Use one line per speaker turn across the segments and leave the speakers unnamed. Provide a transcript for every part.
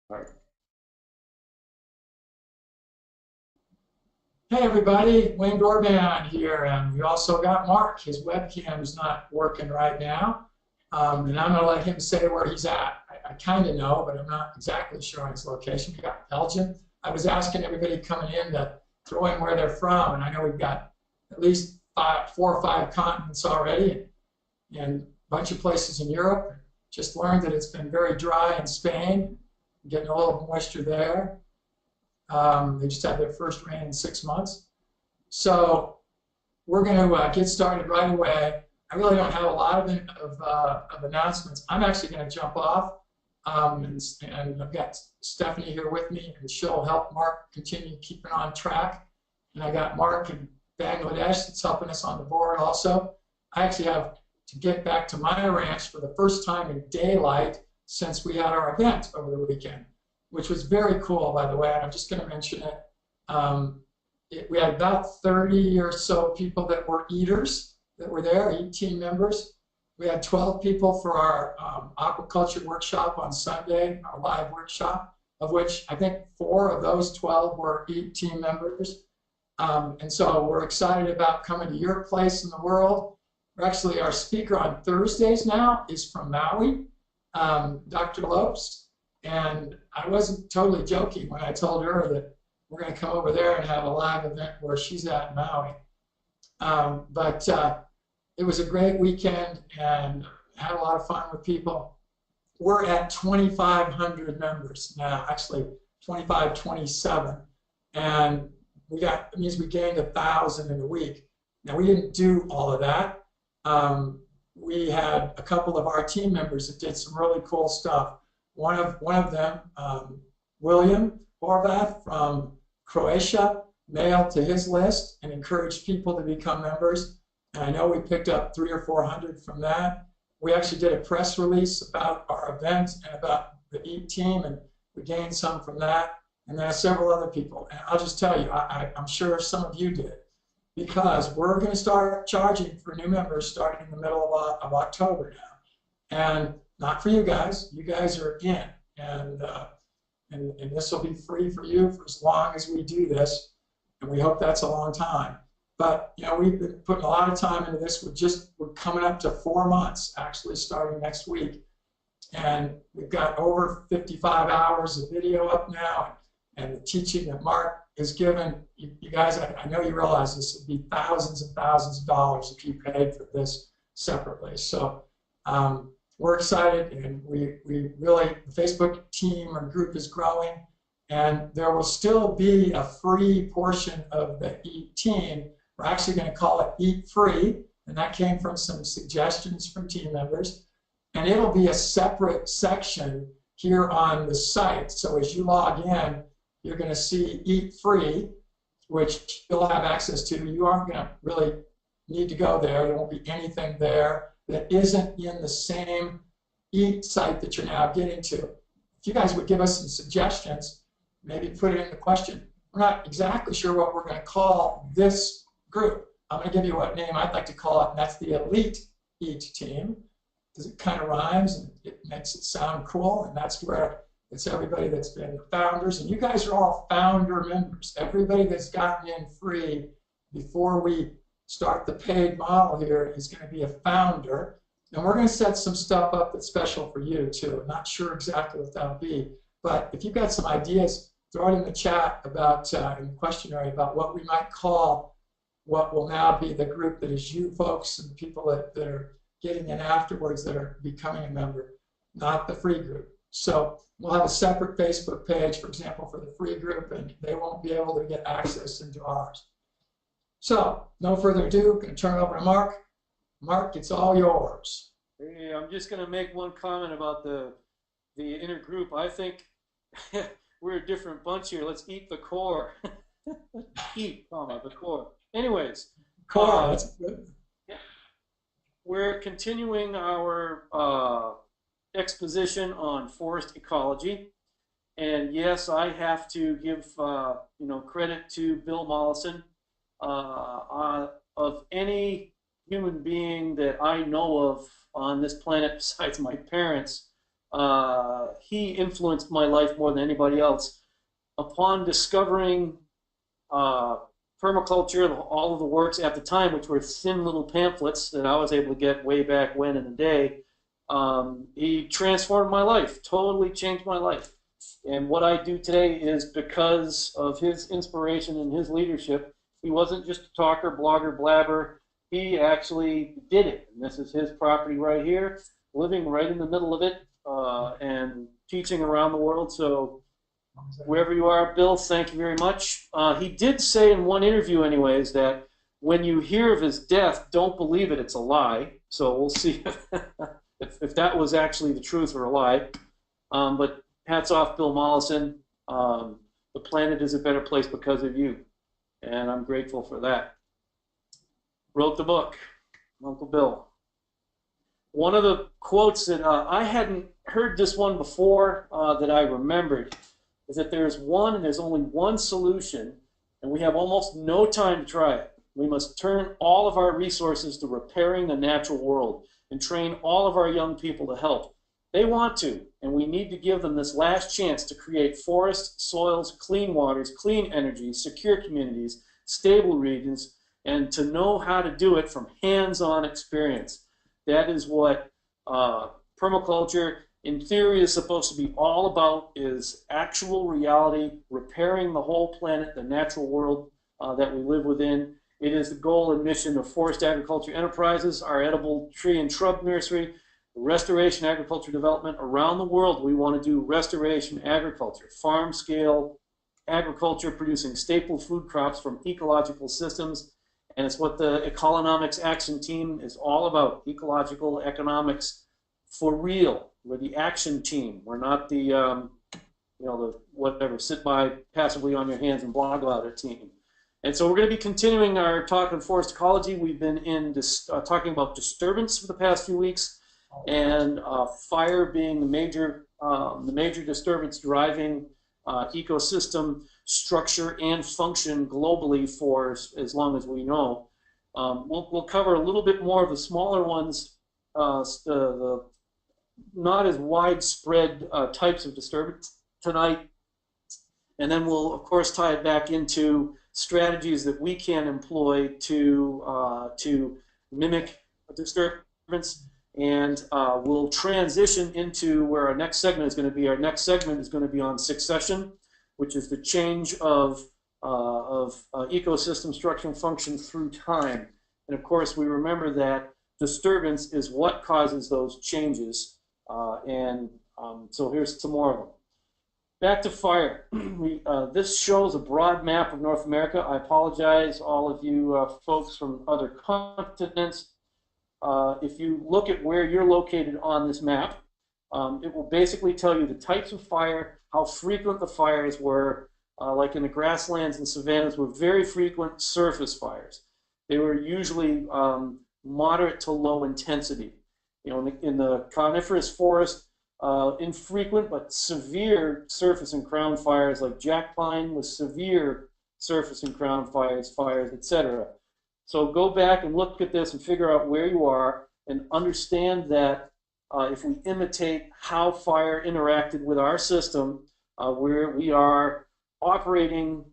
All right.
Hey everybody, Wayne Dorban here, and we also got Mark. His webcam is not working right now, and I'm going to let him say where he's at. I kind of know, but I'm not exactly sure on his location. We got Belgium. I was asking everybody coming in to throw in where they're from, and I know we've got at least 4 or 5 continents already, and a bunch of places in Europe. Just learned that it's been very dry in Spain, getting a little moisture there. They just had their first rain in 6 months. So we're going to get started right away. I really don't have a lot of announcements. I'm actually going to jump off, and I've got Stephanie here with me, and she'll help Mark continue keeping on track. And I got Mark in Bangladesh that's helping us on the board also. I actually have to get back to my ranch for the first time in daylight since we had our event over the weekend, which was very cool, by the way. And I'm just going to mention it. We had about 30 or so people that were eaters that were there, 18 members. We had 12 people for our aquaculture workshop on Sunday, our live workshop, of which I think 4 of those 12 were team members. And so we're excited about coming to your place in the world. Actually, our speaker on Thursdays now is from Maui, Dr. Lopes. And I wasn't totally joking when I told her that we're going to come over there and have a live event where she's at in Maui. But it was a great weekend and had a lot of fun with people. We're at 2,500 members now, actually 2527. And it means we gained 1,000 in a week. Now, we didn't do all of that. We had a couple of our team members that did some really cool stuff. One of them, William Horvath from Croatia, mailed to his list and encouraged people to become members. And I know we picked up 300 or 400 from that. We actually did a press release about our event and about the EAT team, and we gained some from that. And then several other people. And I'll just tell you, I'm sure some of you did, because we're going to start charging for new members starting in the middle of October now. And not for you guys. You guys are in, and this will be free for you for as long as we do this, and we hope that's a long time. But we've been putting a lot of time into this. We're coming up to 4 months, actually, starting next week, and we've got over 55 hours of video up now, and the teaching that Mark has given. You guys, I know you realize this would be thousands and thousands of dollars if you paid for this separately. So. We're excited, and we really, the Facebook team or group is growing, and there will still be a free portion of the EAT team. We're actually going to call it Eat Free, and that came from some suggestions from team members, and it'll be a separate section here on the site. So as you log in, you're going to see Eat Free, which you'll have access to. You aren't going to really need to go there. There won't be anything there that isn't in the same EAT site that you're now getting to. If you guys would give us some suggestions, maybe put it in the question. We're not exactly sure what we're going to call this group. I'm going to give you what name I'd like to call it, and that's the Elite EAT team, because it kind of rhymes and it makes it sound cool, and that's where it's everybody that's been the founders, and you guys are all founder members. Everybody that's gotten in free before we start the paid model here is going to be a founder, and we're going to set some stuff up that's special for you too. I'm not sure exactly what that'll be, but if you've got some ideas, throw it in the chat about in the questionnaire about what we might call what will now be the group that is you folks and people that are getting in afterwards that are becoming a member, not the free group. So we'll have a separate Facebook page, for example, for the free group, and they won't be able to get access into ours. So, no further ado, I'm going to turn it over to Mark. Mark, it's all yours.
Hey, I'm just going to make one comment about the inner group. I think we're a different bunch here. Let's eat the core. Eat, the core. Anyways,
Core, that's good.
we're continuing our exposition on forest ecology. And yes, I have to give credit to Bill Mollison. Of any human being that I know of on this planet besides my parents, he influenced my life more than anybody else. Upon discovering permaculture, all of the works at the time, which were thin little pamphlets that I was able to get way back when in the day, he transformed my life, totally changed my life. And what I do today is because of his inspiration and his leadership. He wasn't just a talker, blogger, blabber. He actually did it. And this is his property right here, living right in the middle of it, and teaching around the world. So wherever you are, Bill, thank you very much. He did say in one interview anyways that when you hear of his death, don't believe it, it's a lie. So we'll see if that was actually the truth or a lie. But hats off, Bill Mollison. The planet is a better place because of you, and I'm grateful for that. Wrote the book, Uncle Bill. One of the quotes that I hadn't heard this one before that I remembered is that there's one and there's only one solution, and we have almost no time to try it. We must turn all of our resources to repairing the natural world and train all of our young people to help. They want to, and we need to give them this last chance to create forests, soils, clean waters, clean energy, secure communities, stable regions, and to know how to do it from hands-on experience. That is what permaculture, in theory, is supposed to be all about, is actual reality, repairing the whole planet, the natural world that we live within. It is the goal and mission of Forest Agriculture Enterprises, our edible tree and shrub nursery, restoration agriculture development around the world. We want to do restoration agriculture, farm-scale agriculture producing staple food crops from ecological systems. And it's what the Ecolonomics Action Team is all about, ecological economics for real. We're the action team. We're not the, the whatever, sit by passively on your hands and blog about it team. And so we're going to be continuing our talk on forest ecology. We've been in talking about disturbance for the past few weeks, and fire being the major disturbance driving ecosystem structure and function globally for as long as we know. We'll cover a little bit more of the smaller ones, the not as widespread types of disturbance tonight, and then we'll of course tie it back into strategies that we can employ to mimic a disturbance. And we'll transition into where our next segment is going to be. Our next segment is going to be on succession, which is the change of ecosystem structure and function through time. And of course, we remember that disturbance is what causes those changes. So here's some more of them. Back to fire. This shows a broad map of North America. I apologize, all of you folks from other continents. If you look at where you're located on this map, it will basically tell you the types of fire, how frequent the fires were. Like in the grasslands and savannas were very frequent surface fires. They were usually moderate to low intensity. In the coniferous forest, infrequent but severe surface and crown fires like jack pine with severe surface and crown fires, etc. So go back and look at this and figure out where you are and understand that if we imitate how fire interacted with our system, where we are operating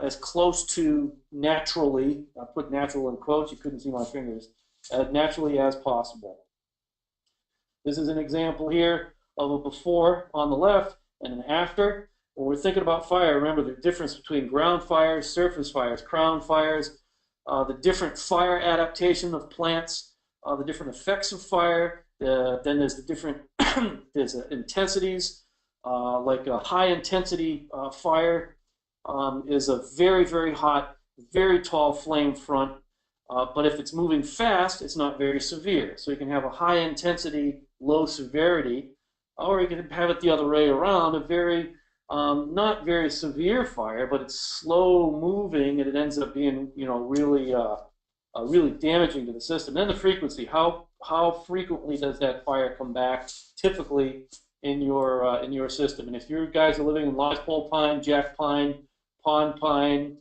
as close to naturally, I put natural in quotes, you couldn't see my fingers, as naturally as possible. This is an example here of a before on the left and an after. When we're thinking about fire, remember the difference between ground fires, surface fires, crown fires, the different fire adaptation of plants, the different effects of fire. Then there's the different intensities. Like a high intensity fire is a very, very hot, very tall flame front. But if it's moving fast, it's not very severe. So you can have a high intensity, low severity, or you can have it the other way around, a very not very severe fire, but it's slow moving, and it ends up being, really, really damaging to the system. Then the frequency, how frequently does that fire come back, typically in your system? And if you guys are living in lodgepole pine, jack pine, pond pine,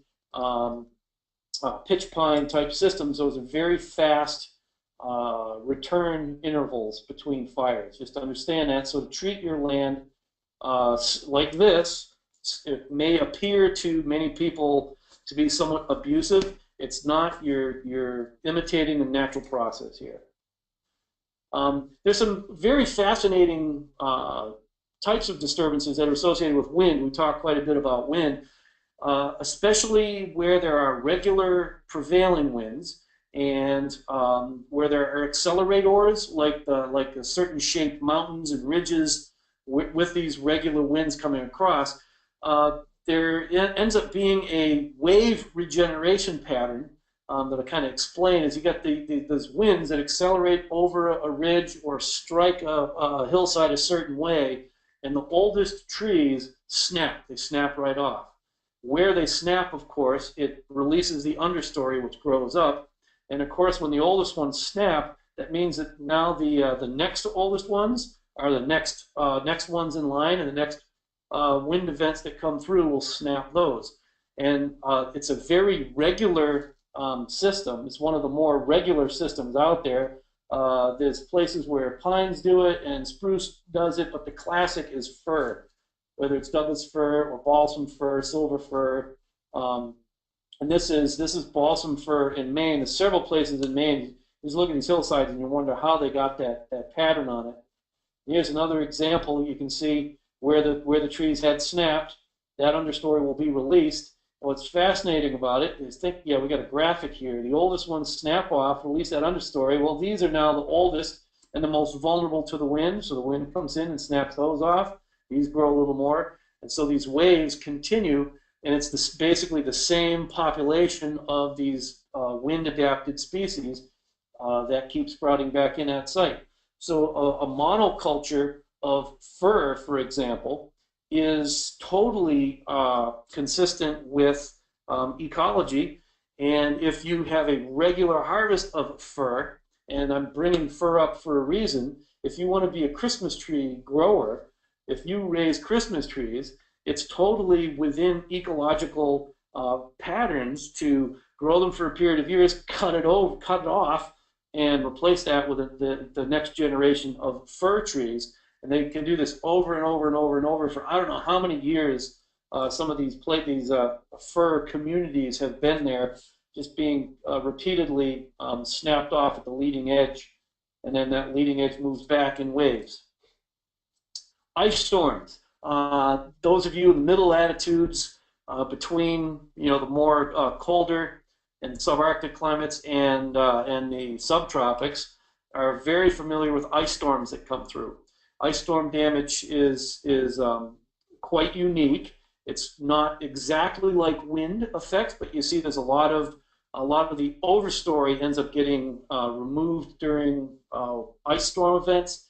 pitch pine type systems, those are very fast, return intervals between fires. Just understand that. So to treat your land like this, it may appear to many people to be somewhat abusive. It's not. You're imitating the natural process here. There's some very fascinating types of disturbances that are associated with wind. We talk quite a bit about wind, especially where there are regular prevailing winds and where there are accelerators, like the certain shaped mountains and ridges with these regular winds coming across. There ends up being a wave regeneration pattern that I kind of explain. Is you got those winds that accelerate over a ridge or strike a hillside a certain way, and the oldest trees snap. They snap right off. Where they snap, of course, it releases the understory, which grows up. And of course, when the oldest ones snap, that means that now the next oldest ones are the next ones in line, and the next wind events that come through will snap those. And it's a very regular system. It's one of the more regular systems out there. There's places where pines do it and spruce does it, but the classic is fir, whether it's Douglas fir or balsam fir, silver fir. And this is balsam fir in Maine. There's several places in Maine. You just look at these hillsides and you wonder how they got that pattern on it. Here's another example. You can see where the trees had snapped. That understory will be released. What's fascinating about it is, we got a graphic here. The oldest ones snap off, release that understory. Well, these are now the oldest and the most vulnerable to the wind. So the wind comes in and snaps those off. These grow a little more. And so these waves continue, and it's basically the same population of these wind-adapted species that keep sprouting back in that site. So a monoculture of fir, for example, is totally consistent with ecology. And if you have a regular harvest of fir, and I'm bringing fir up for a reason, if you want to be a Christmas tree grower, if you raise Christmas trees, it's totally within ecological patterns to grow them for a period of years, cut it off, and replace that with the next generation of fir trees. And they can do this over and over and over and over for I don't know how many years. Some of these fir communities have been there, just being repeatedly snapped off at the leading edge, and then that leading edge moves back in waves. Ice storms. Those of you in the middle latitudes between the more colder and subarctic climates and the subtropics are very familiar with ice storms that come through. Ice storm damage is quite unique. It's not exactly like wind effects, but you see there's a lot of the overstory ends up getting removed during ice storm events.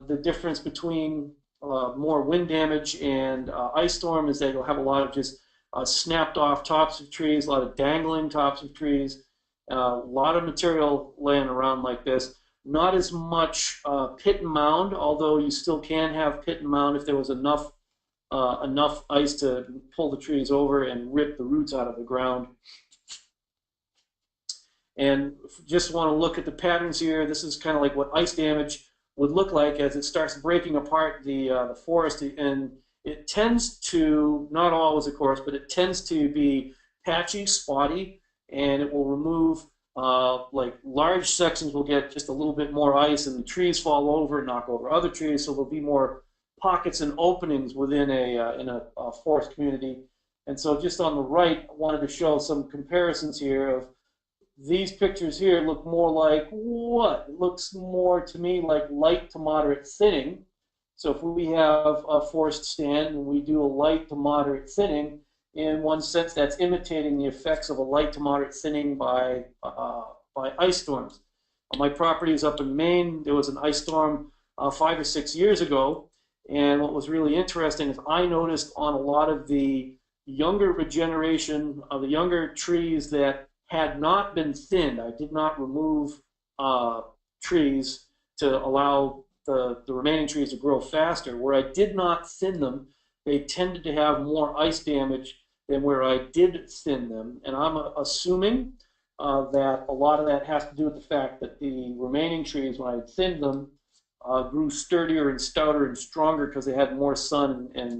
The difference between more wind damage and ice storm is that you'll have a lot of just snapped off tops of trees, a lot of dangling tops of trees, a lot of material laying around like this. Not as much pit and mound, although you still can have pit and mound if there was enough ice to pull the trees over and rip the roots out of the ground. And just want to look at the patterns here. This is kind of like what ice damage would look like as it starts breaking apart the forest, and it tends to, not always of course, but it tends to be patchy, spotty, and it will remove like large sections will get just a little bit more ice, and the trees fall over and knock over other trees, so there'll be more pockets and openings within a forest community. And so just on the right, I wanted to show some comparisons here of these pictures here look more like what? It looks more to me like light to moderate thinning. So if we have a forest stand and we do a light to moderate thinning, in one sense that's imitating the effects of a light to moderate thinning by ice storms. My property is up in Maine. There was an ice storm 5 or 6 years ago, and what was really interesting is I noticed on a lot of the younger regeneration of the younger trees that had not been thinned. I did not remove trees to allow the remaining trees to grow faster. Where I did not thin them, they tended to have more ice damage than where I did thin them. And I'm assuming that a lot of that has to do with the fact that the remaining trees, when I thinned them, grew sturdier and stouter and stronger because they had more sun and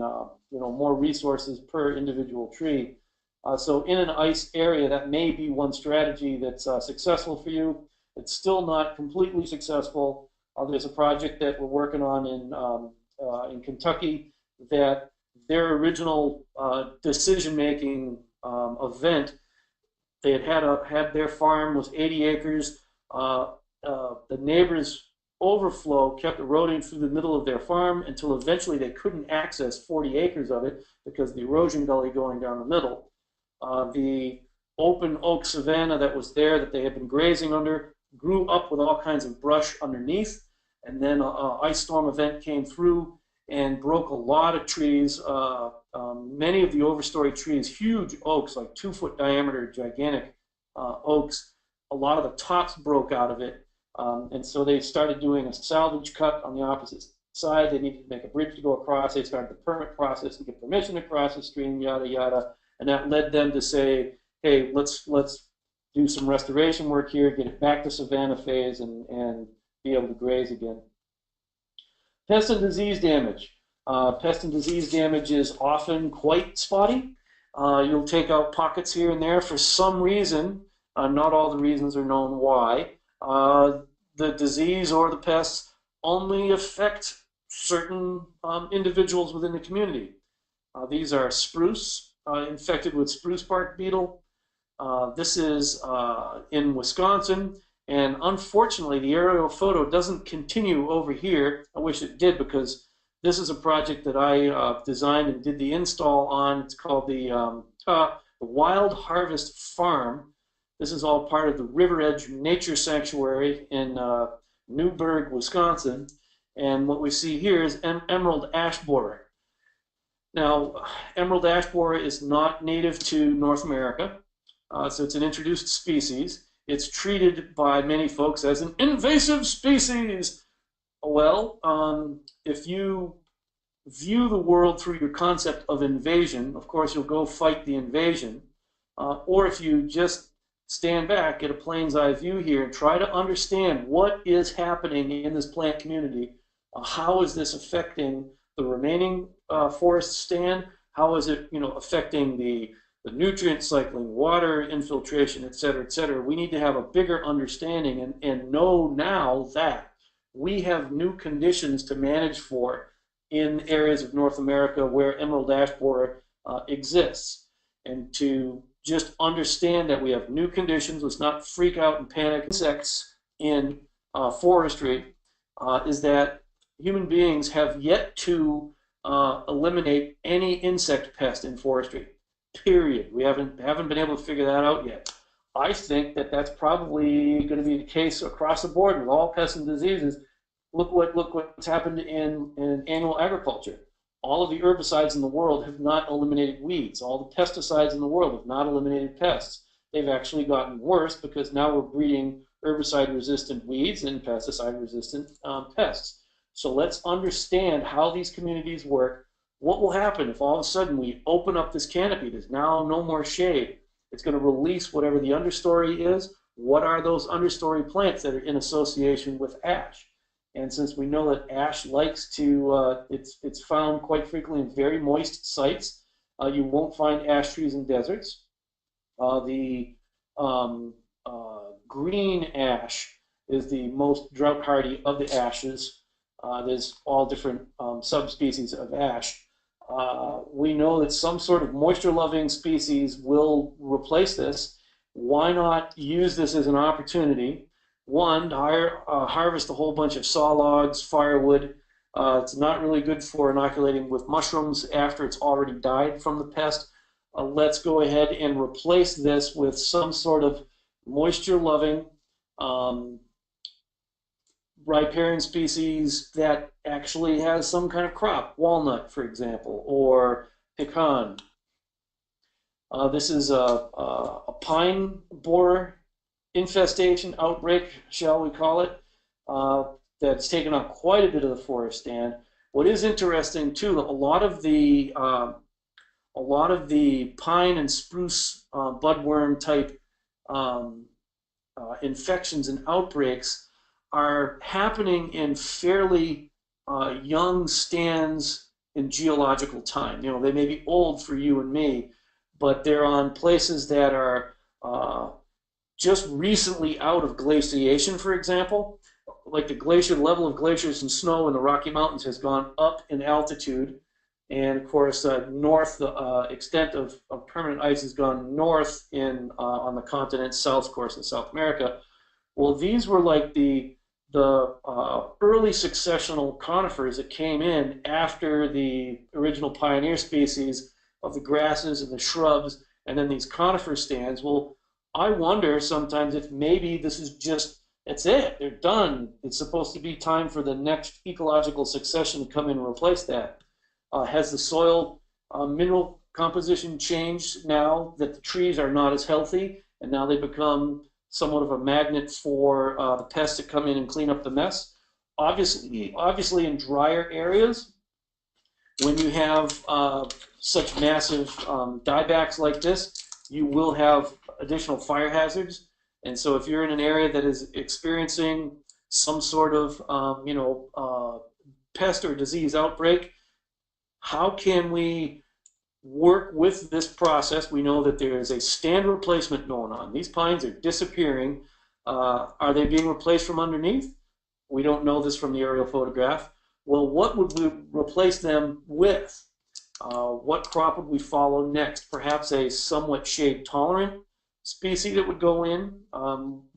more resources per individual tree. So in an ice area, that may be one strategy that's successful for you. It's still not completely successful. There's a project that we're working on in Kentucky that their original decision-making event, they had their farm was 80 acres. The neighbors' overflow kept eroding through the middle of their farm until eventually they couldn't access 40 acres of it because of the erosion gully going down the middle. The open oak savanna that was there that they had been grazing under grew up with all kinds of brush underneath, and then an ice storm event came through and broke a lot of trees. Many of the overstory trees, huge oaks, like 2-foot diameter, gigantic oaks, a lot of the tops broke out of it. And so they started doing a salvage cut on the opposite side. They needed to make a bridge to go across. They started the permit process to get permission to cross the stream, yada, yada. And that led them to say, hey, let's do some restoration work here, get it back to savanna phase, and be able to graze again. Pest and disease damage. Pest and disease damage is often quite spotty. You'll take out pockets here and there for some reason. Not all the reasons are known why. The disease or the pests only affect certain individuals within the community. These are spruce, infected with spruce bark beetle. This is in Wisconsin, and unfortunately the aerial photo doesn't continue over here. I wish it did, because this is a project that I designed and did the install on. It's called the Wild Harvest Farm. This is all part of the River Edge Nature Sanctuary in Newburgh, Wisconsin. And what we see here is emerald ash borer. Now, emerald ash borer is not native to North America, so it's an introduced species. It's treated by many folks as an invasive species. Well, if you view the world through your concept of invasion, of course you'll go fight the invasion. Or if you just stand back, get a plane's eye view here, and try to understand what is happening in this plant community. How is this affecting the remaining forest stand? How is it, affecting the nutrient cycling, water infiltration, et cetera, et cetera? We need to have a bigger understanding and know now that we have new conditions to manage for in areas of North America where emerald ash borer exists. And to just understand that we have new conditions, let's not freak out and panic. Insects in forestry is that human beings have yet to eliminate any insect pest in forestry, period. We haven't been able to figure that out yet. I think that that's probably going to be the case across the board with all pests and diseases. Look what's happened in annual agriculture. All of the herbicides in the world have not eliminated weeds. All the pesticides in the world have not eliminated pests. They've actually gotten worse because now we're breeding herbicide-resistant weeds and pesticide-resistant pests. So let's understand how these communities work. What will happen if all of a sudden we open up this canopy? There's now no more shade. It's going to release whatever the understory is. What are those understory plants that are in association with ash? And since we know that ash likes to, it's found quite frequently in very moist sites. You won't find ash trees in deserts. The green ash is the most drought hardy of the ashes. There's all different subspecies of ash. We know that some sort of moisture-loving species will replace this. Why not use this as an opportunity? One, to harvest a whole bunch of saw logs, firewood. It's not really good for inoculating with mushrooms after it's already died from the pest. Let's go ahead and replace this with some sort of moisture-loving riparian species that actually has some kind of crop, walnut, for example, or pecan. This is a pine borer infestation, outbreak, shall we call it, that's taken on quite a bit of the forest stand. What is interesting too, a lot of the pine and spruce budworm type um, infections and outbreaks are happening in fairly young stands in geological time. You know, they may be old for you and me, but they're on places that are just recently out of glaciation, for example. Like the glacier, the level of glaciers and snow in the Rocky Mountains has gone up in altitude. And of course, north, the extent of permanent ice has gone north on the continent, south, of course, in South America. Well, these were like the early successional conifers that came in after the original pioneer species of the grasses and the shrubs, and then these conifer stands. Well, I wonder sometimes if maybe this is just, it's it, they're done. It's supposed to be time for the next ecological succession to come in and replace that. Has the soil mineral composition changed now that the trees are not as healthy, and now they become somewhat of a magnet for the pests that come in and clean up the mess? Obviously in drier areas, when you have such massive diebacks like this, you will have additional fire hazards. And so if you're in an area that is experiencing some sort of pest or disease outbreak, how can we work with this process? We know that there is a stand replacement going on. These pines are disappearing. Are they being replaced from underneath? We don't know this from the aerial photograph. Well, what would we replace them with? What crop would we follow next? Perhaps a somewhat shade tolerant species that would go in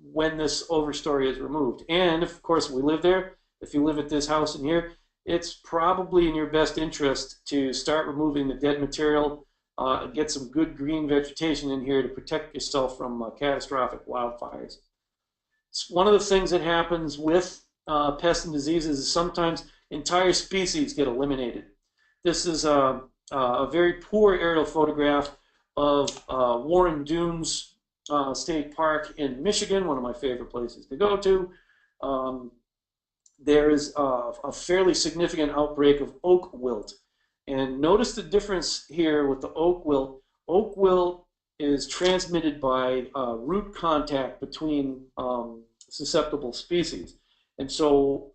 when this overstory is removed. And of course, we live there. If you live at this house in here, it's probably in your best interest to start removing the dead material, get some good green vegetation in here to protect yourself from catastrophic wildfires. It's one of the things that happens with pests and diseases is sometimes entire species get eliminated. This is a very poor aerial photograph of Warren Dunes State Park in Michigan, one of my favorite places to go to. There is a fairly significant outbreak of oak wilt. And notice the difference here with the oak wilt. Oak wilt is transmitted by root contact between susceptible species. And so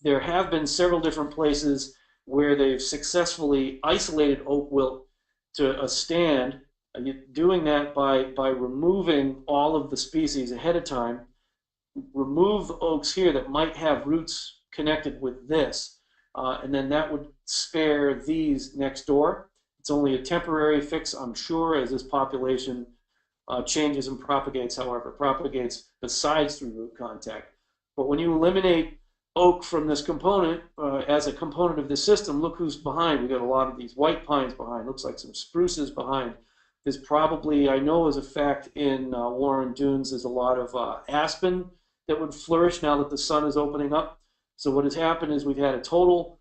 there have been several different places where they've successfully isolated oak wilt to a stand, doing that by removing all of the species ahead of time. Remove the oaks here that might have roots connected with this, and then that would spare these next door. It's only a temporary fix, I'm sure, as this population changes and propagates, however, propagates besides through root contact. But when you eliminate oak from this component, as a component of this system, look who's behind. We've got a lot of these white pines behind, looks like some spruces behind. There's probably, I know as a fact in Warren Dunes, there's a lot of aspen that would flourish now that the sun is opening up. So what has happened is we've had a total,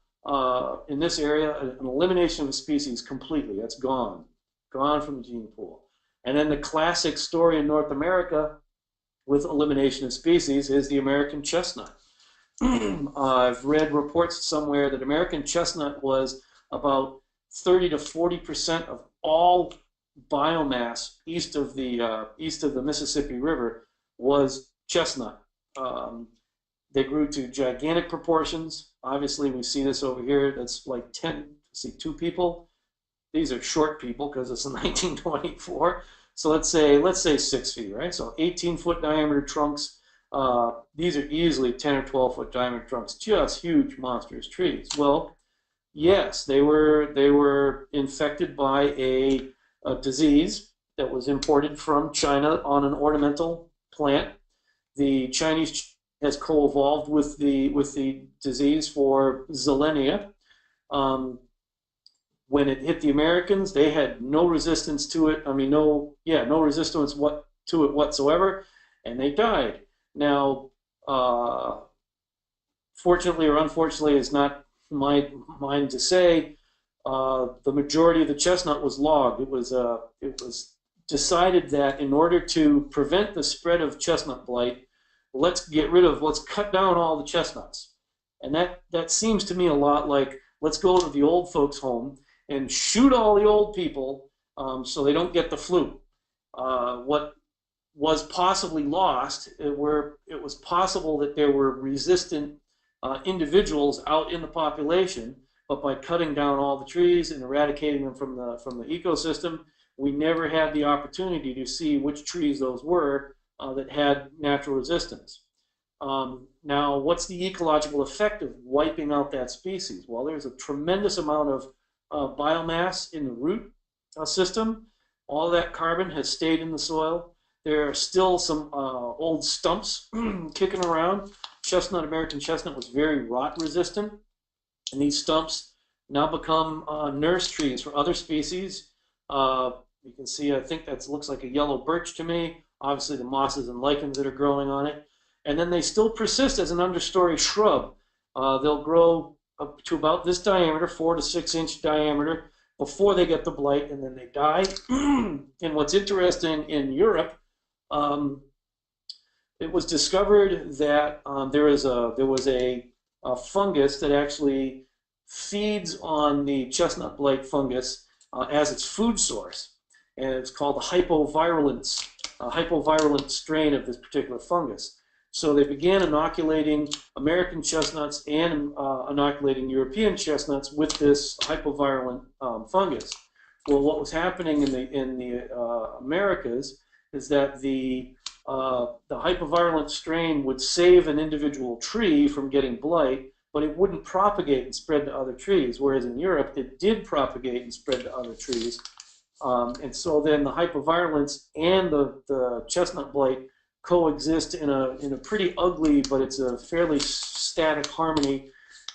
in this area, an elimination of a species completely. That's gone from the gene pool. And then the classic story in North America with elimination of species is the American chestnut. I've read reports somewhere that American chestnut was about 30 to 40% of all biomass east of the Mississippi River was chestnut. They grew to gigantic proportions. Obviously, we see this over here. That's like 2 people. These are short people because it's 1924. So let's say 6 feet, right? So 18-foot diameter trunks. These are easily 10 or 12-foot diameter trunks. Just huge, monstrous trees. Well, yes, they were infected by a disease that was imported from China on an ornamental plant. The Chinese has co-evolved with the disease for zillenia. When it hit the Americans, they had no resistance to it. I mean, no resistance to it whatsoever, and they died. Now, fortunately or unfortunately, it's not mine to say. The majority of the chestnut was logged. It was decided that in order to prevent the spread of chestnut blight, let's cut down all the chestnuts. And that seems to me a lot like, let's go to the old folks' home and shoot all the old people so they don't get the flu. What was possibly lost, where it was possible that there were resistant individuals out in the population, but by cutting down all the trees and eradicating them from the ecosystem, we never had the opportunity to see which trees those were that had natural resistance. Now, what's the ecological effect of wiping out that species? Well, there's a tremendous amount of biomass in the root system. All that carbon has stayed in the soil. There are still some old stumps kicking around. American chestnut was very rot resistant, and these stumps now become nurse trees for other species. You can see, I think that looks like a yellow birch to me. Obviously, the mosses and lichens that are growing on it. And then they still persist as an understory shrub. They'll grow up to about this diameter, 4 to 6 inch diameter, before they get the blight, and then they die. And what's interesting in Europe, it was discovered that there was a fungus that actually feeds on the chestnut blight fungus as its food source, and it's called the hypovirulent strain of this particular fungus. So they began inoculating American chestnuts and inoculating European chestnuts with this hypovirulent fungus. Well, what was happening in the Americas is that the hypovirulent strain would save an individual tree from getting blight, but it wouldn't propagate and spread to other trees, whereas in Europe it did propagate and spread to other trees. And so then the hypovirulence and the chestnut blight coexist in a pretty ugly, but it's a fairly static harmony.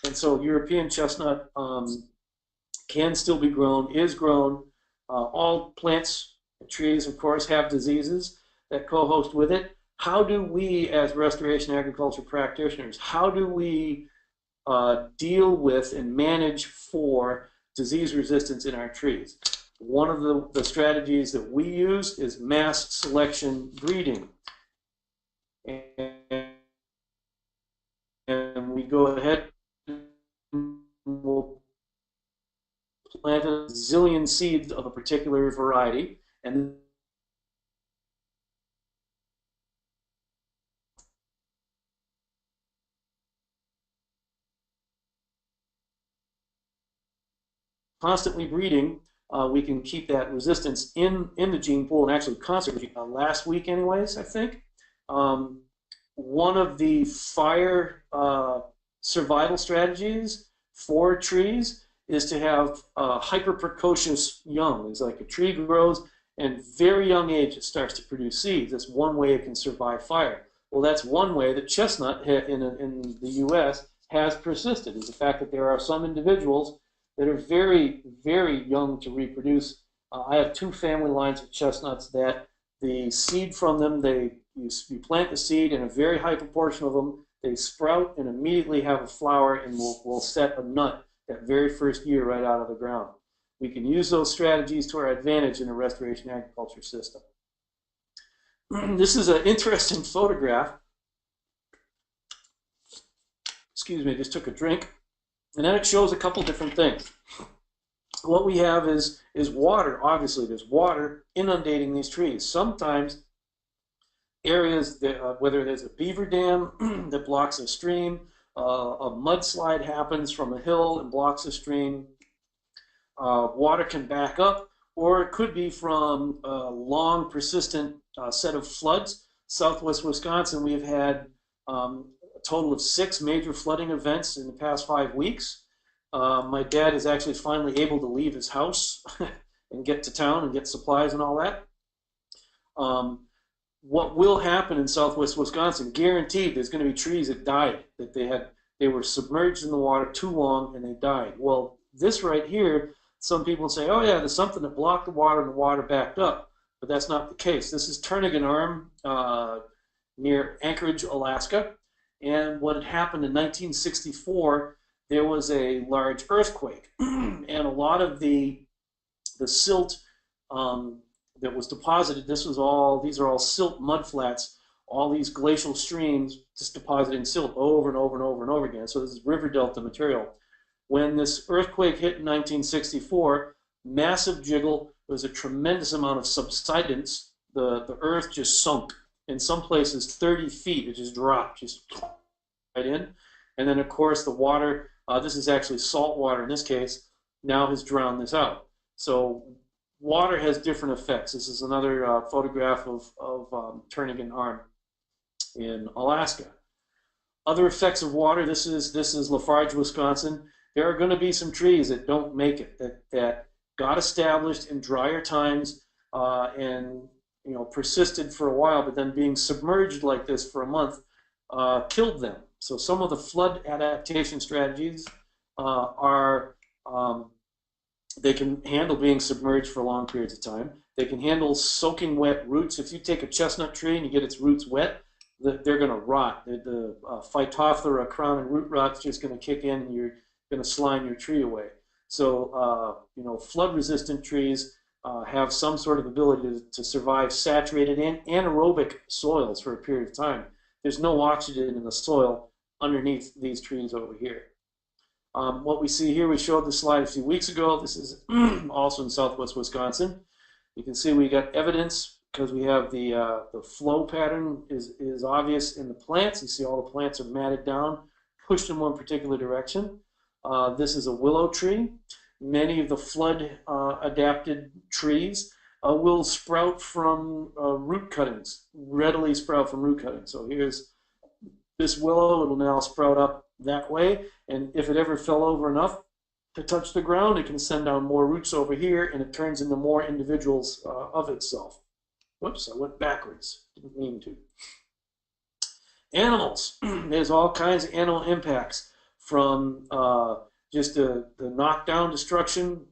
And so European chestnut can still be grown, is grown. All plants and trees, of course, have diseases that co-host with it. How do we, as restoration agriculture practitioners, how do we deal with and manage for disease resistance in our trees? One of the strategies that we use is mass selection breeding. And we go ahead and we'll plant a zillion seeds of a particular variety, and constantly breeding, we can keep that resistance in the gene pool and actually conserve. Last week anyways, I think, one of the fire survival strategies for trees is to have hyper precocious young. It's like a tree grows, and very young age it starts to produce seeds. That's one way it can survive fire. Well, that's one way that chestnut in the U.S. has persisted, is the fact that there are some individuals that are very, very young to reproduce. I have 2 family lines of chestnuts that the seed from them, you plant the seed, and a very high proportion of them, they sprout and immediately have a flower and will set a nut that very first year right out of the ground. We can use those strategies to our advantage in a restoration agriculture system. This is an interesting photograph. Excuse me, I just took a drink. And then it shows a couple different things. What we have is water. Obviously, there's water inundating these trees. Sometimes areas that, whether there's a beaver dam that blocks a stream, a mudslide happens from a hill and blocks a stream, water can back up, or it could be from a long, persistent set of floods. Southwest Wisconsin, we've had a total of 6 major flooding events in the past 5 weeks. My dad is actually finally able to leave his house and get to town and get supplies and all that. What will happen in Southwest Wisconsin, guaranteed, there's going to be trees that died, that they were submerged in the water too long and they died. Well, this right here, some people say, oh yeah, there's something that blocked the water and the water backed up. But that's not the case. This is Turnagain Arm near Anchorage, Alaska. And what had happened in 1964, there was a large earthquake, and a lot of the silt that was deposited, these are all silt mudflats, all these glacial streams just depositing silt over and over and over and over again. So this is river delta material. When this earthquake hit in 1964, massive jiggle, there was a tremendous amount of subsidence. the earth just sunk. In some places, 30 feet, it just dropped, just right in. And then, of course, the water, this is actually salt water in this case, now has drowned this out. So water has different effects. This is another photograph of Turnagain Arm in Alaska. Other effects of water, this is Lafarge, Wisconsin. There are going to be some trees that don't make it, that got established in drier times and persisted for a while, but then being submerged like this for a month killed them. So some of the flood adaptation strategies are they can handle being submerged for long periods of time. They can handle soaking wet roots. If you take a chestnut tree and you get its roots wet, they're going to rot. The Phytophthora crown and root rot's just going to kick in, and you're going to slime your tree away. So flood-resistant trees have some sort of ability to survive saturated and anaerobic soils for a period of time. There's no oxygen in the soil underneath these trees over here. What we see here, we showed this slide a few weeks ago. This is also in southwest Wisconsin. You can see we got evidence because we have the flow pattern is obvious in the plants. You see all the plants are matted down, pushed in one particular direction. This is a willow tree. Many of the flood adapted trees will sprout from root cuttings, readily sprout from root cuttings. So here's this willow. It'll now sprout up that way, and if it ever fell over enough to touch the ground, it can send down more roots over here, and it turns into more individuals of itself. Whoops, I went backwards. Didn't mean to. Animals. There's all kinds of animal impacts from just the knockdown destruction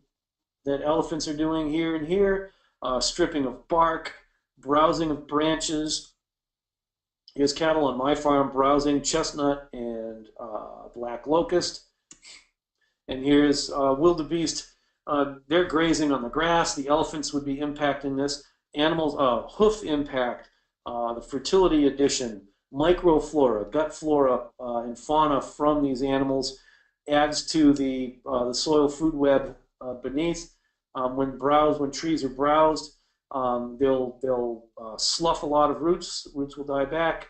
that elephants are doing here and here, stripping of bark, browsing of branches. Here's cattle on my farm browsing chestnut and black locust. And here's wildebeest. They're grazing on the grass. The elephants would be impacting this. Animals, hoof impact, the fertility addition, microflora, gut flora, and fauna from these animals adds to the soil food web beneath. When trees are browsed, they'll slough a lot of roots. Roots will die back.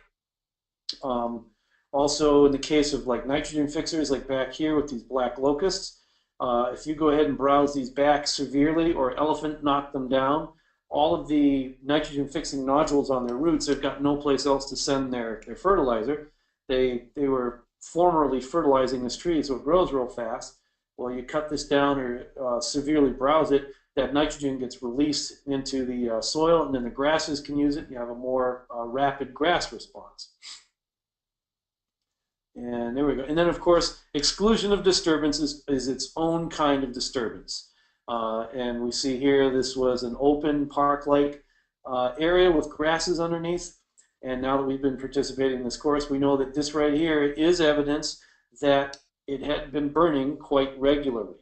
Also, in the case of like nitrogen fixers, like back here with these black locusts, if you go ahead and browse these back severely or elephant knock them down, all of the nitrogen fixing nodules on their roots, they've got no place else to send their fertilizer. They were formerly fertilizing this tree, so it grows real fast. Well, you cut this down or severely browse it, that nitrogen gets released into the soil, and then the grasses can use it. You have a more rapid grass response. And there we go. And then, of course, exclusion of disturbance is its own kind of disturbance. And we see here this was an open park-like area with grasses underneath. And now that we've been participating in this course, we know that this right here is evidence that it had been burning quite regularly.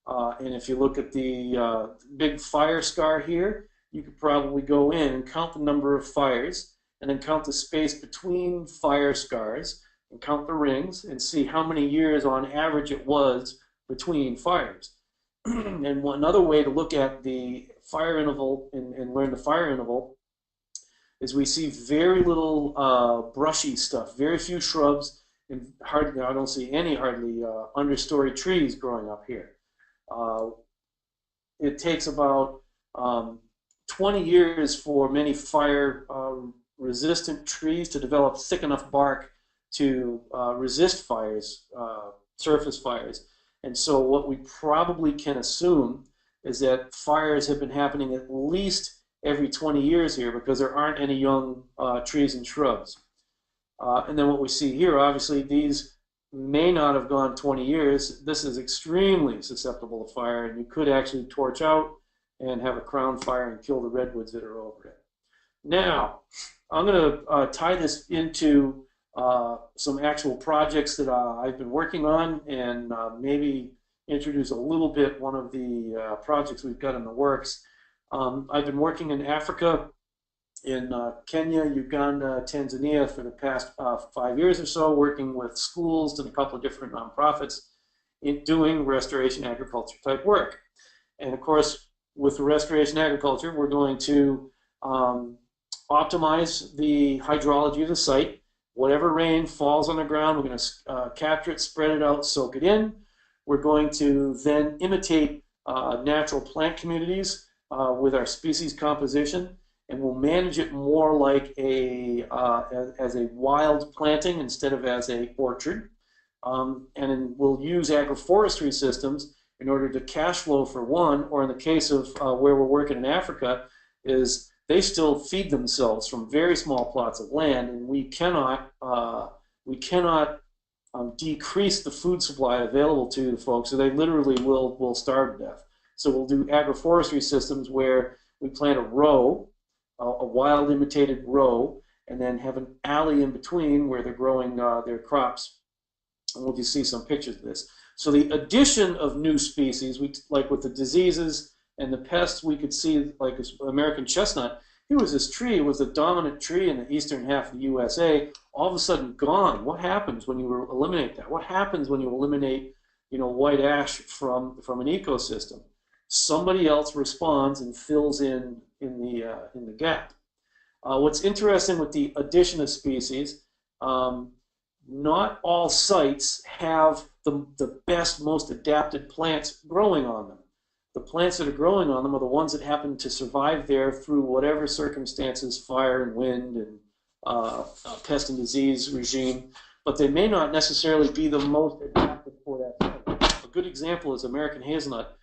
And if you look at the big fire scar here, you could probably go in and count the number of fires and then count the space between fire scars and count the rings and see how many years on average it was between fires. And another way to look at the fire interval and learn the fire interval is we see very little brushy stuff, very few shrubs, and hardly, I don't see any hardly understory trees growing up here. It takes about 20 years for many fire resistant trees to develop thick enough bark to resist fires, surface fires. And so what we probably can assume is that fires have been happening at least every 20 years here because there aren't any young trees and shrubs. And then what we see here, obviously these may not have gone 20 years. This is extremely susceptible to fire, and you could actually torch out and have a crown fire and kill the redwoods that are over it. Now, I'm going to tie this into some actual projects that I've been working on, and maybe introduce a little bit one of the projects we've got in the works. I've been working in Africa, in Kenya, Uganda, Tanzania for the past 5 years or so, working with schools and a couple of different nonprofits in doing restoration agriculture type work. And of course, with restoration agriculture, we're going to optimize the hydrology of the site. Whatever rain falls on the ground, we're going to capture it, spread it out, soak it in. We're going to then imitate natural plant communities with our species composition, and we'll manage it more like as a wild planting instead of as a orchard. And then we'll use agroforestry systems in order to cash flow for one, or in the case of where we're working in Africa, is they still feed themselves from very small plots of land, and we cannot decrease the food supply available to the folks, so they literally will starve to death. So we'll do agroforestry systems where we plant a row, a wild imitated row, and then have an alley in between where they're growing their crops. And we'll just see some pictures of this. So the addition of new species, like with the diseases and the pests, we could see, like American chestnut. Here was this tree, it was the dominant tree in the eastern half of the USA, all of a sudden gone. What happens when you eliminate that? What happens when you eliminate, white ash from an ecosystem? Somebody else responds and fills in the gap. What's interesting with the addition of species, not all sites have the best, most adapted plants growing on them. The plants that are growing on them are the ones that happen to survive there through whatever circumstances, fire and wind and pest and disease regime, but they may not necessarily be the most adapted for that site. A good example is American hazelnut.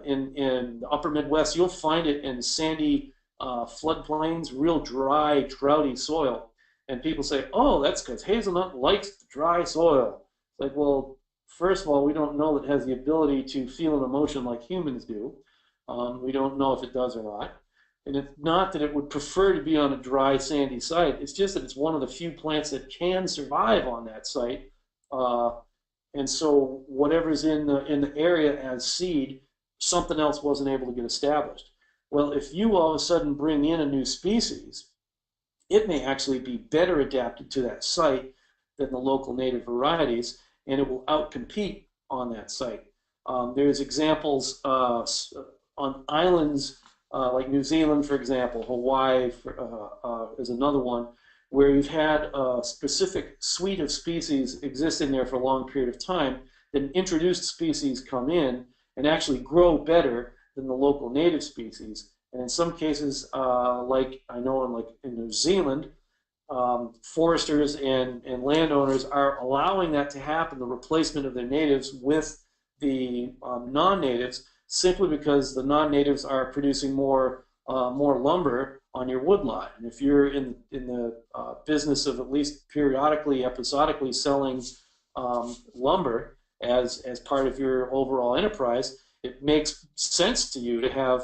In the upper Midwest, you'll find it in sandy floodplains, real dry, droughty soil. And people say, oh, that's because hazelnut likes the dry soil. It's like, well, first of all, we don't know that it has the ability to feel an emotion like humans do. We don't know if it does or not. And it's not that it would prefer to be on a dry, sandy site. It's just that it's one of the few plants that can survive on that site. And so whatever's in the area as seed, something else wasn't able to get established. Well, if you all of a sudden bring in a new species, it may actually be better adapted to that site than the local native varieties, and it will outcompete on that site. There's examples on islands like New Zealand, for example, Hawaii is another one, where you've had a specific suite of species exist in there for a long period of time, then introduced species come in and actually grow better than the local native species. And in some cases, like I know in New Zealand, foresters and landowners are allowing that to happen, the replacement of their natives with the non-natives, simply because the non-natives are producing more lumber on your woodlot. And if you're in the business of at least periodically, episodically selling lumber as part of your overall enterprise, it makes sense to you to have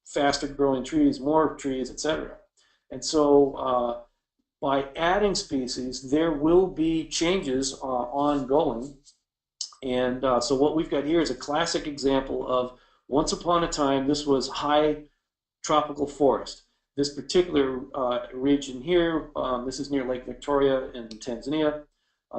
faster growing trees, more trees, etc. And so by adding species, there will be changes ongoing. And so what we've got here is a classic example of, once upon a time, this was high tropical forest. This particular region here, this is near Lake Victoria in Tanzania.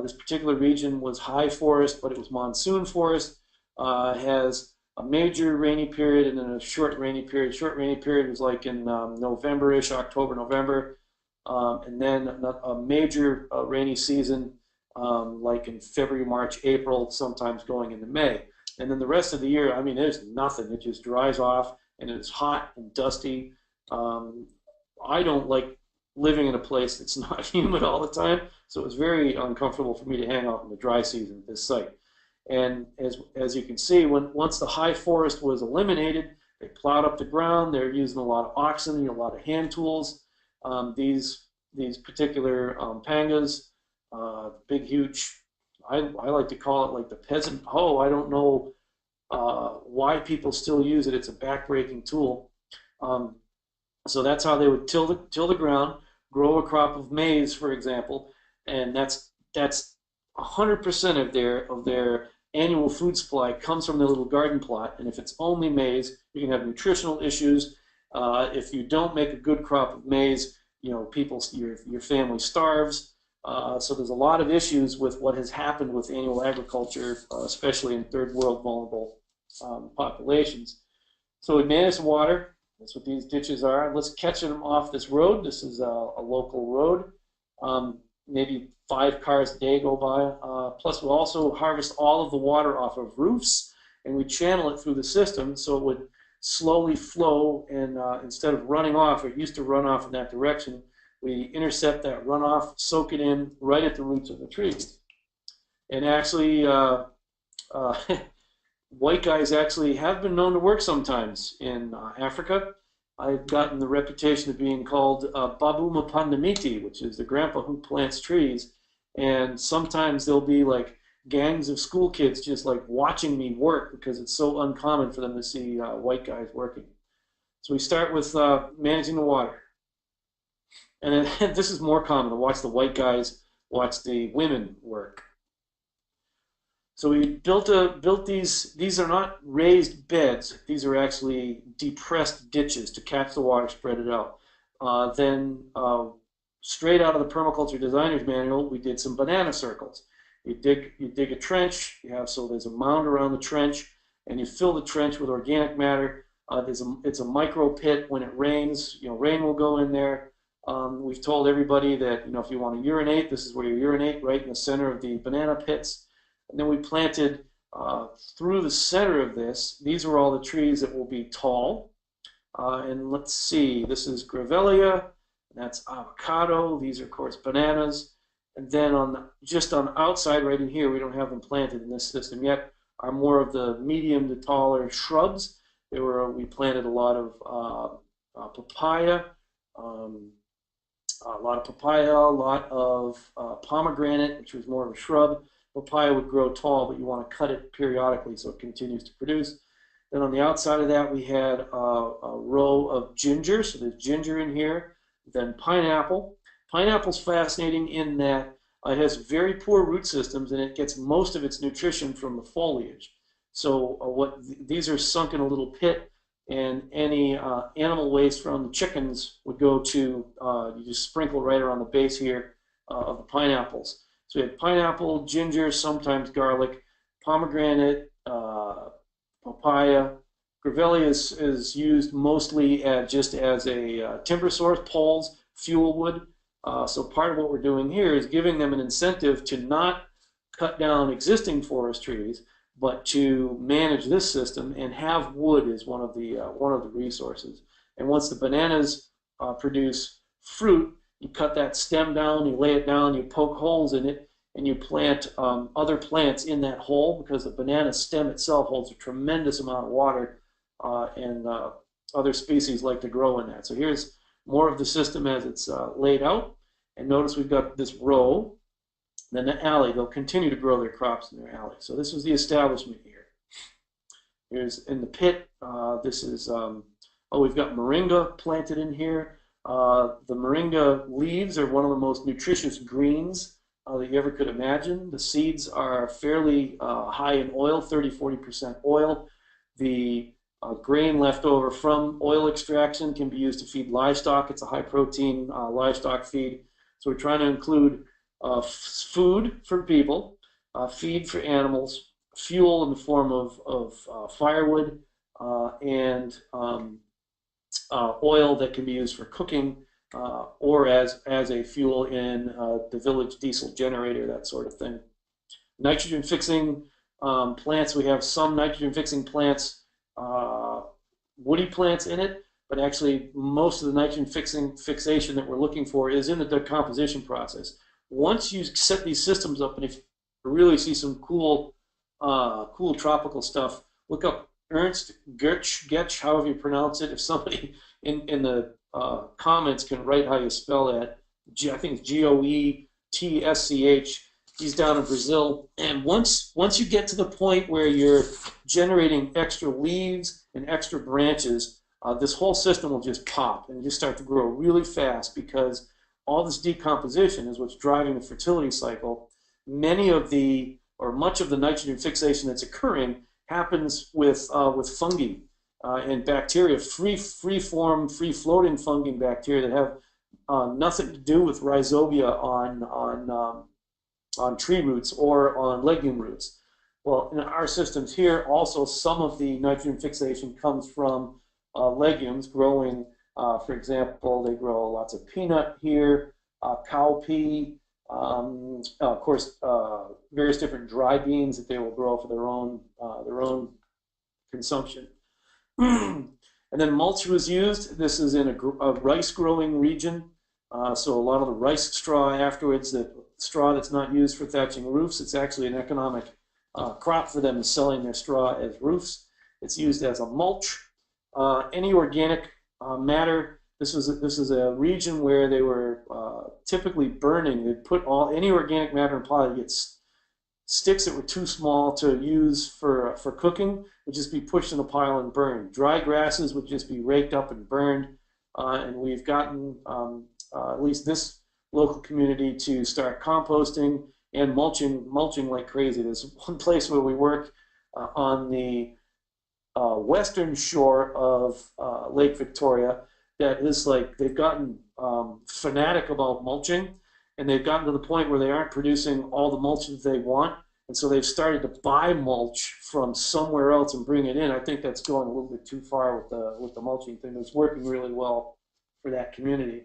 This particular region was high forest, but it was monsoon forest. Has a major rainy period and then a short rainy period. Short rainy period was like in November-ish, October, November. And then a major rainy season like in February, March, April, sometimes going into May. And then the rest of the year, I mean, there's nothing. It just dries off, and it's hot and dusty. I don't like living in a place that's not humid all the time, so it was very uncomfortable for me to hang out in the dry season at this site. And as you can see, once the high forest was eliminated, they plowed up the ground. They're using a lot of oxen, a lot of hand tools. These particular pangas, big, huge, I like to call it like the peasant hoe. I don't know why people still use it. It's a back-breaking tool. So that's how they would till the ground, grow a crop of maize, for example, and that's 100% of their annual food supply comes from their little garden plot. And if it's only maize, you can have nutritional issues. If you don't make a good crop of maize, your family starves. So there's a lot of issues with what has happened with annual agriculture, especially in third world vulnerable populations. So we manage water. That's what these ditches are. Let's catch them off this road. This is a local road. Maybe 5 cars a day go by. Plus, we'll also harvest all of the water off of roofs, and we channel it through the system so it would slowly flow. And instead of running off, it used to run off in that direction. We intercept that runoff, soak it in right at the roots of the trees. And actually, white guys actually have been known to work sometimes in Africa. I've gotten the reputation of being called Babu Mapandamiti, which is the grandpa who plants trees. And sometimes there'll be like gangs of school kids just like watching me work because it's so uncommon for them to see white guys working. So we start with managing the water. And then this is more common to watch the white guys watch the women work. So we built these are not raised beds, these are actually depressed ditches to catch the water, spread it out. Then straight out of the Permaculture Designer's Manual, we did some banana circles. You dig a trench, so there's a mound around the trench, and you fill the trench with organic matter. It's a micro pit. When it rains, rain will go in there. We've told everybody that if you want to urinate, this is where you urinate, right in the center of the banana pits. And then we planted through the center of this. These are all the trees that will be tall. And let's see, this is Grevillea, that's avocado. These are, of course, bananas. And then just on the outside right in here, we don't have them planted in this system yet, are more of the medium to taller shrubs. We planted a lot of papaya, a lot of pomegranate, which was more of a shrub. Papaya would grow tall, but you want to cut it periodically so it continues to produce. Then on the outside of that, we had a row of ginger. So there's ginger in here. Then pineapple. Pineapple's fascinating in that it has very poor root systems, and it gets most of its nutrition from the foliage. So these are sunk in a little pit, and any animal waste from the chickens would go to, you just sprinkle right around the base here of the pineapples. So we had pineapple, ginger, sometimes garlic, pomegranate, papaya. Grevillea is used mostly just as a timber source, poles, fuel wood. So part of what we're doing here is giving them an incentive to not cut down existing forest trees, but to manage this system and have wood as one of the resources. And once the bananas produce fruit, you cut that stem down, you lay it down, you poke holes in it, and you plant other plants in that hole because the banana stem itself holds a tremendous amount of water, and other species like to grow in that. So here's more of the system as it's laid out. And notice we've got this row, then the alley. They'll continue to grow their crops in their alley. So this was the establishment here. Here's in the pit. This is, we've got moringa planted in here. The moringa leaves are one of the most nutritious greens that you ever could imagine. The seeds are fairly high in oil, 30–40% oil. The grain left over from oil extraction can be used to feed livestock. It's a high protein livestock feed. So we're trying to include food for people, feed for animals, fuel in the form of firewood, and oil that can be used for cooking, or as a fuel in the village diesel generator, that sort of thing. Nitrogen fixing plants, we have some nitrogen fixing plants, woody plants in it, but actually most of the nitrogen fixation that we're looking for is in the decomposition process. Once you set these systems up, and if you really see some cool tropical stuff, look up Ernst Goetsch, however you pronounce it. If somebody in the comments can write how you spell that, I think it's Goetsch. He's down in Brazil, and once you get to the point where you're generating extra leaves and extra branches, this whole system will just pop and just start to grow really fast, because all this decomposition is what's driving the fertility cycle. Much of the nitrogen fixation that's occurring happens with fungi and bacteria, free-floating fungi and bacteria that have nothing to do with rhizobia on tree roots or on legume roots. Well, in our systems here, also some of the nitrogen fixation comes from legumes growing. For example, they grow lots of peanut here, cowpea, of course, various different dry beans that they will grow for their own consumption. And then mulch was used. This is in a rice growing region. So a lot of the rice straw afterwards, the straw that's not used for thatching roofs, it's actually an economic crop for them, is selling their straw as roofs. It's used as a mulch. Any organic matter, this is a region where they were typically burning. They'd put any organic matter in pile. You'd get sticks that were too small to use for cooking would just be pushed in a pile and burned. Dry grasses would just be raked up and burned. And we've gotten at least this local community to start composting and mulching like crazy. There's one place where we work on the western shore of Lake Victoria that is like they've gotten fanatic about mulching, and they've gotten to the point where they aren't producing all the mulch that they want, and so they've started to buy mulch from somewhere else and bring it in. I think that's going a little bit too far with the mulching thing. It's working really well for that community.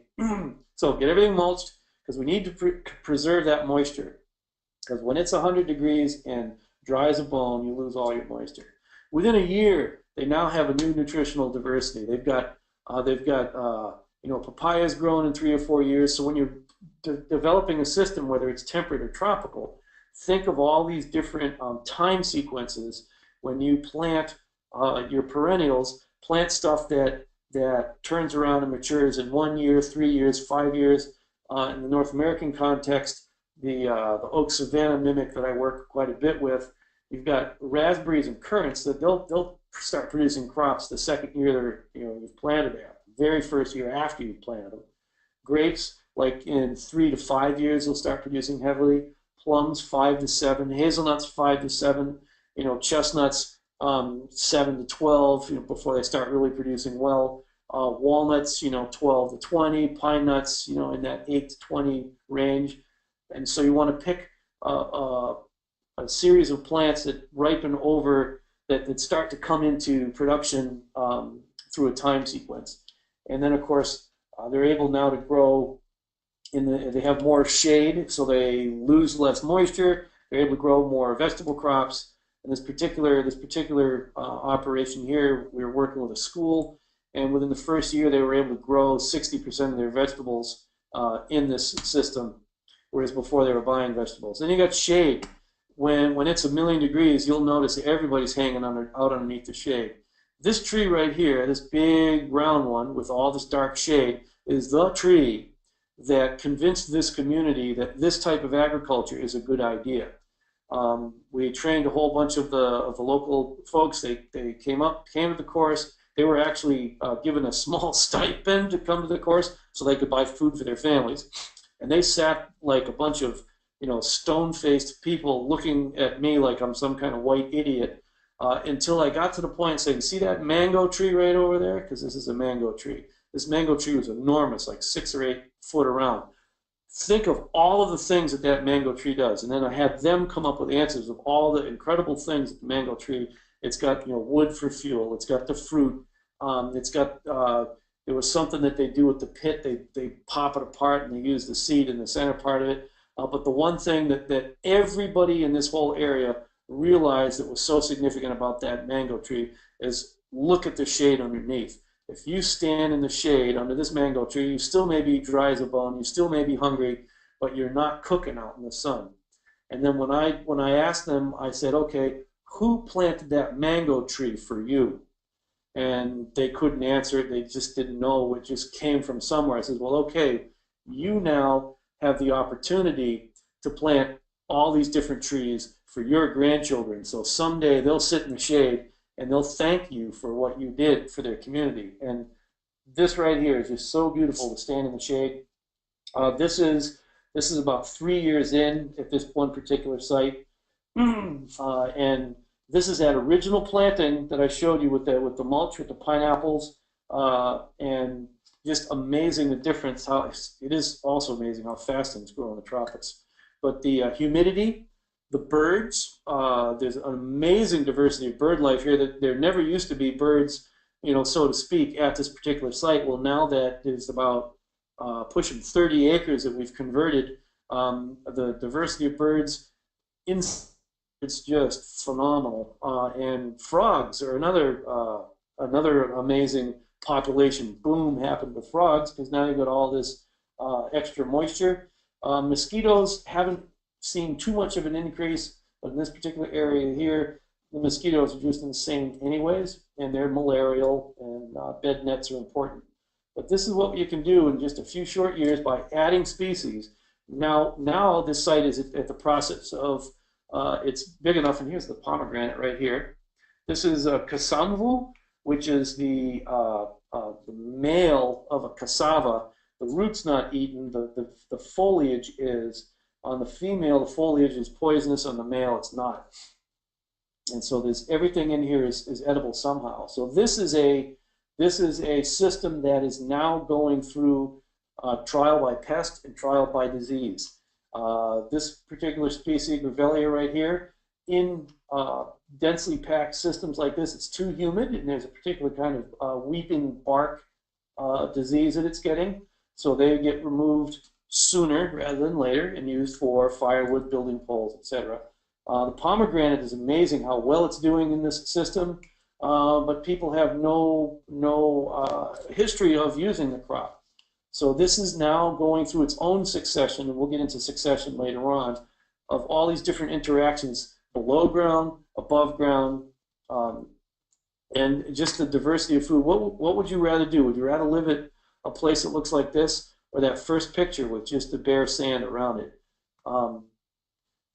So get everything mulched because we need to preserve that moisture, because when it's 100 degrees and dry as a bone, you lose all your moisture. Within a year, they now have a new nutritional diversity. They've got papayas grown in 3 or 4 years. So when you're developing a system, whether it's temperate or tropical, think of all these different time sequences when you plant your perennials. Plant stuff that turns around and matures in 1 year, 3 years, 5 years. In the North American context, the oak savanna mimic that I work quite a bit with, you've got raspberries and currants that they'll start producing crops the second year you've planted them, very first year after you've planted them. Grapes, like in 3 to 5 years, they'll start producing heavily. Plums, 5 to 7. Hazelnuts, 5 to 7. Chestnuts, 7 to 12. Before they start really producing well. Walnuts, 12 to 20. Pine nuts, in that 8 to 20 range. And so you want to pick a series of plants that ripen over, that start to come into production through a time sequence. And then, of course, they're able now to grow they have more shade, so they lose less moisture. They're able to grow more vegetable crops. In this particular operation here, we were working with a school, and within the first year, they were able to grow 60% of their vegetables in this system, whereas before they were buying vegetables. Then you got shade. When it's 1,000,000 degrees, you'll notice everybody's hanging out underneath the shade. This tree right here, this big round one with all this dark shade, is the tree that convinced this community that this type of agriculture is a good idea. We trained a whole bunch of the local folks. They came to the course. They were actually given a small stipend to come to the course so they could buy food for their families. And they sat like a bunch of stone-faced people looking at me like I'm some kind of white idiot until I got to the point saying, see that mango tree right over there? Because this is a mango tree. This mango tree was enormous, like 6 or 8 foot around. Think of all of the things that mango tree does. And then I had them come up with answers of all the incredible things that the mango tree, it's got wood for fuel, it's got the fruit, it's got, there was something that they do with the pit, they pop it apart and they use the seed in the center part of it. But the one thing that everybody in this whole area realized that was so significant about that mango tree is look at the shade underneath. If you stand in the shade under this mango tree, you still may be dry as a bone, you still may be hungry, but you're not cooking out in the sun. And then when I asked them, I said, okay, who planted that mango tree for you? And they couldn't answer it. They just didn't know. It just came from somewhere. I said, well, okay, you now have the opportunity to plant all these different trees for your grandchildren. So someday they'll sit in the shade and they'll thank you for what you did for their community. And this right here is just so beautiful to stand in the shade. This is about 3 years in at this one particular site. And this is that original planting that I showed you with the mulch, with the pineapples, and just amazing the difference. It is also amazing how fast things grow in the tropics. But the humidity, the birds, there's an amazing diversity of bird life here. That there never used to be birds so to speak, at this particular site. Well, now that is about pushing 30 acres that we've converted. The diversity of birds in it's just phenomenal. And frogs are another amazing population boom happened with frogs because now you've got all this extra moisture. Mosquitoes haven't seen too much of an increase, but in this particular area here, the mosquitoes are just insane anyways, and they're malarial, and bed nets are important. But this is what you can do in just a few short years by adding species. Now this site is at the process of, it's big enough, and here's the pomegranate right here. This is a casamvu, which is the male of a cassava. The root's not eaten, the foliage is. On the female, the foliage is poisonous, on the male, it's not. And so there's everything in here is edible somehow. So this is a system that is now going through trial by pest and trial by disease. This particular species, Gravelia right here, in densely packed systems like this, it's too humid, and there's a particular kind of weeping bark disease that it's getting. So they get removed sooner rather than later and used for firewood, building poles, etc. The pomegranate is amazing how well it's doing in this system, but people have no history of using the crop. So this is now going through its own succession, and we'll get into succession later on, of all these different interactions below ground, above ground, and just the diversity of food. What would you rather do? Would you rather live at a place that looks like this, or that first picture with just the bare sand around it?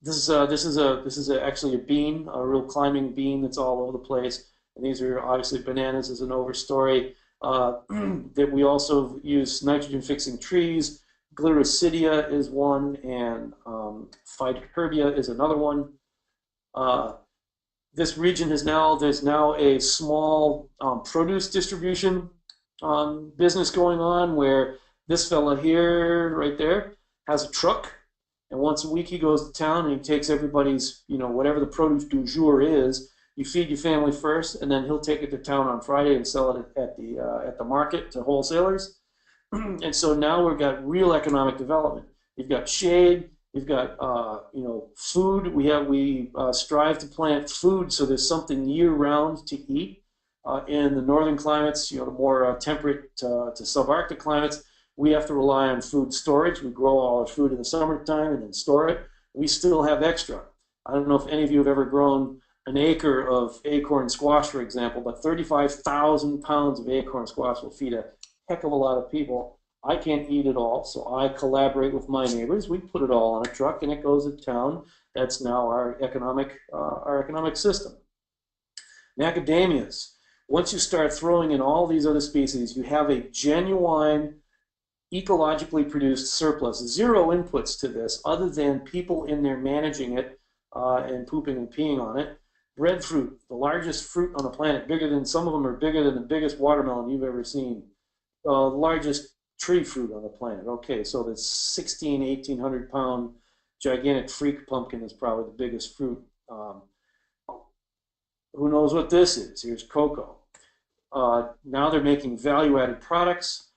This is actually a bean, a real climbing bean that's all over the place. And these are obviously bananas as an overstory. That we also use nitrogen-fixing trees. Gliricidia is one, and Phytoherbia is another one. This region there's now a small produce distribution business going on where this fella here, right there, has a truck, and once a week he goes to town and he takes everybody's, whatever the produce du jour is. You feed your family first, and then he'll take it to town on Friday and sell it at the market to wholesalers. And so now we've got real economic development. You've got shade, you've got food. We strive to plant food so there's something year-round to eat. In the northern climates, the more temperate to subarctic climates, we have to rely on food storage. We grow all our food in the summertime and then store it. We still have extra. I don't know if any of you have ever grown an acre of acorn squash, for example, but 35,000 pounds of acorn squash will feed a heck of a lot of people. I can't eat it all, so I collaborate with my neighbors. We put it all on a truck and it goes to town. That's now our economic system. Macadamias. Once you start throwing in all these other species, you have a genuine ecologically produced surplus. Zero inputs to this other than people in there managing it and pooping and peeing on it. Breadfruit, the largest fruit on the planet, some of them are bigger than the biggest watermelon you've ever seen. The largest tree fruit on the planet. Okay, so the 1,800 pound gigantic freak pumpkin is probably the biggest fruit. Who knows what this is? Here's cocoa. Now they're making value-added products.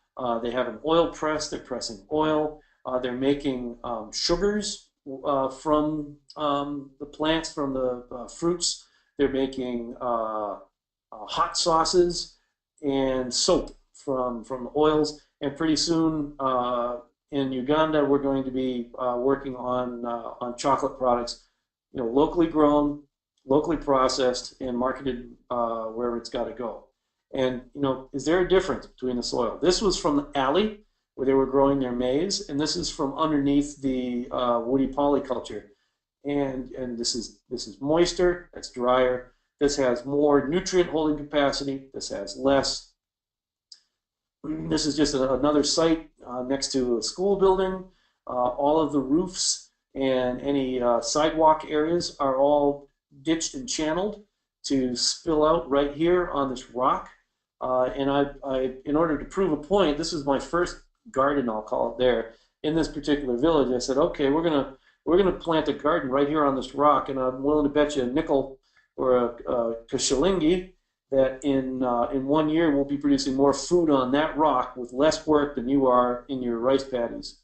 They have an oil press. They're pressing oil. They're making sugars from the plants, from the fruits. They're making hot sauces and soap from the oils. And pretty soon in Uganda, we're going to be working on chocolate products, locally grown, locally processed, and marketed wherever it's got to go. And is there a difference between the soil? This was from the alley where they were growing their maize, and this is from underneath the woody polyculture. And this is moister, that's drier. This has more nutrient holding capacity. This has less. This is just another site next to a school building. All of the roofs and any sidewalk areas are all ditched and channeled to spill out right here on this rock. And I, in order to prove a point, this is my first garden, I'll call it there, in this particular village. I said, okay, we're gonna plant a garden right here on this rock, and I'm willing to bet you a nickel or a shilingi that in 1 year we'll be producing more food on that rock with less work than you are in your rice paddies.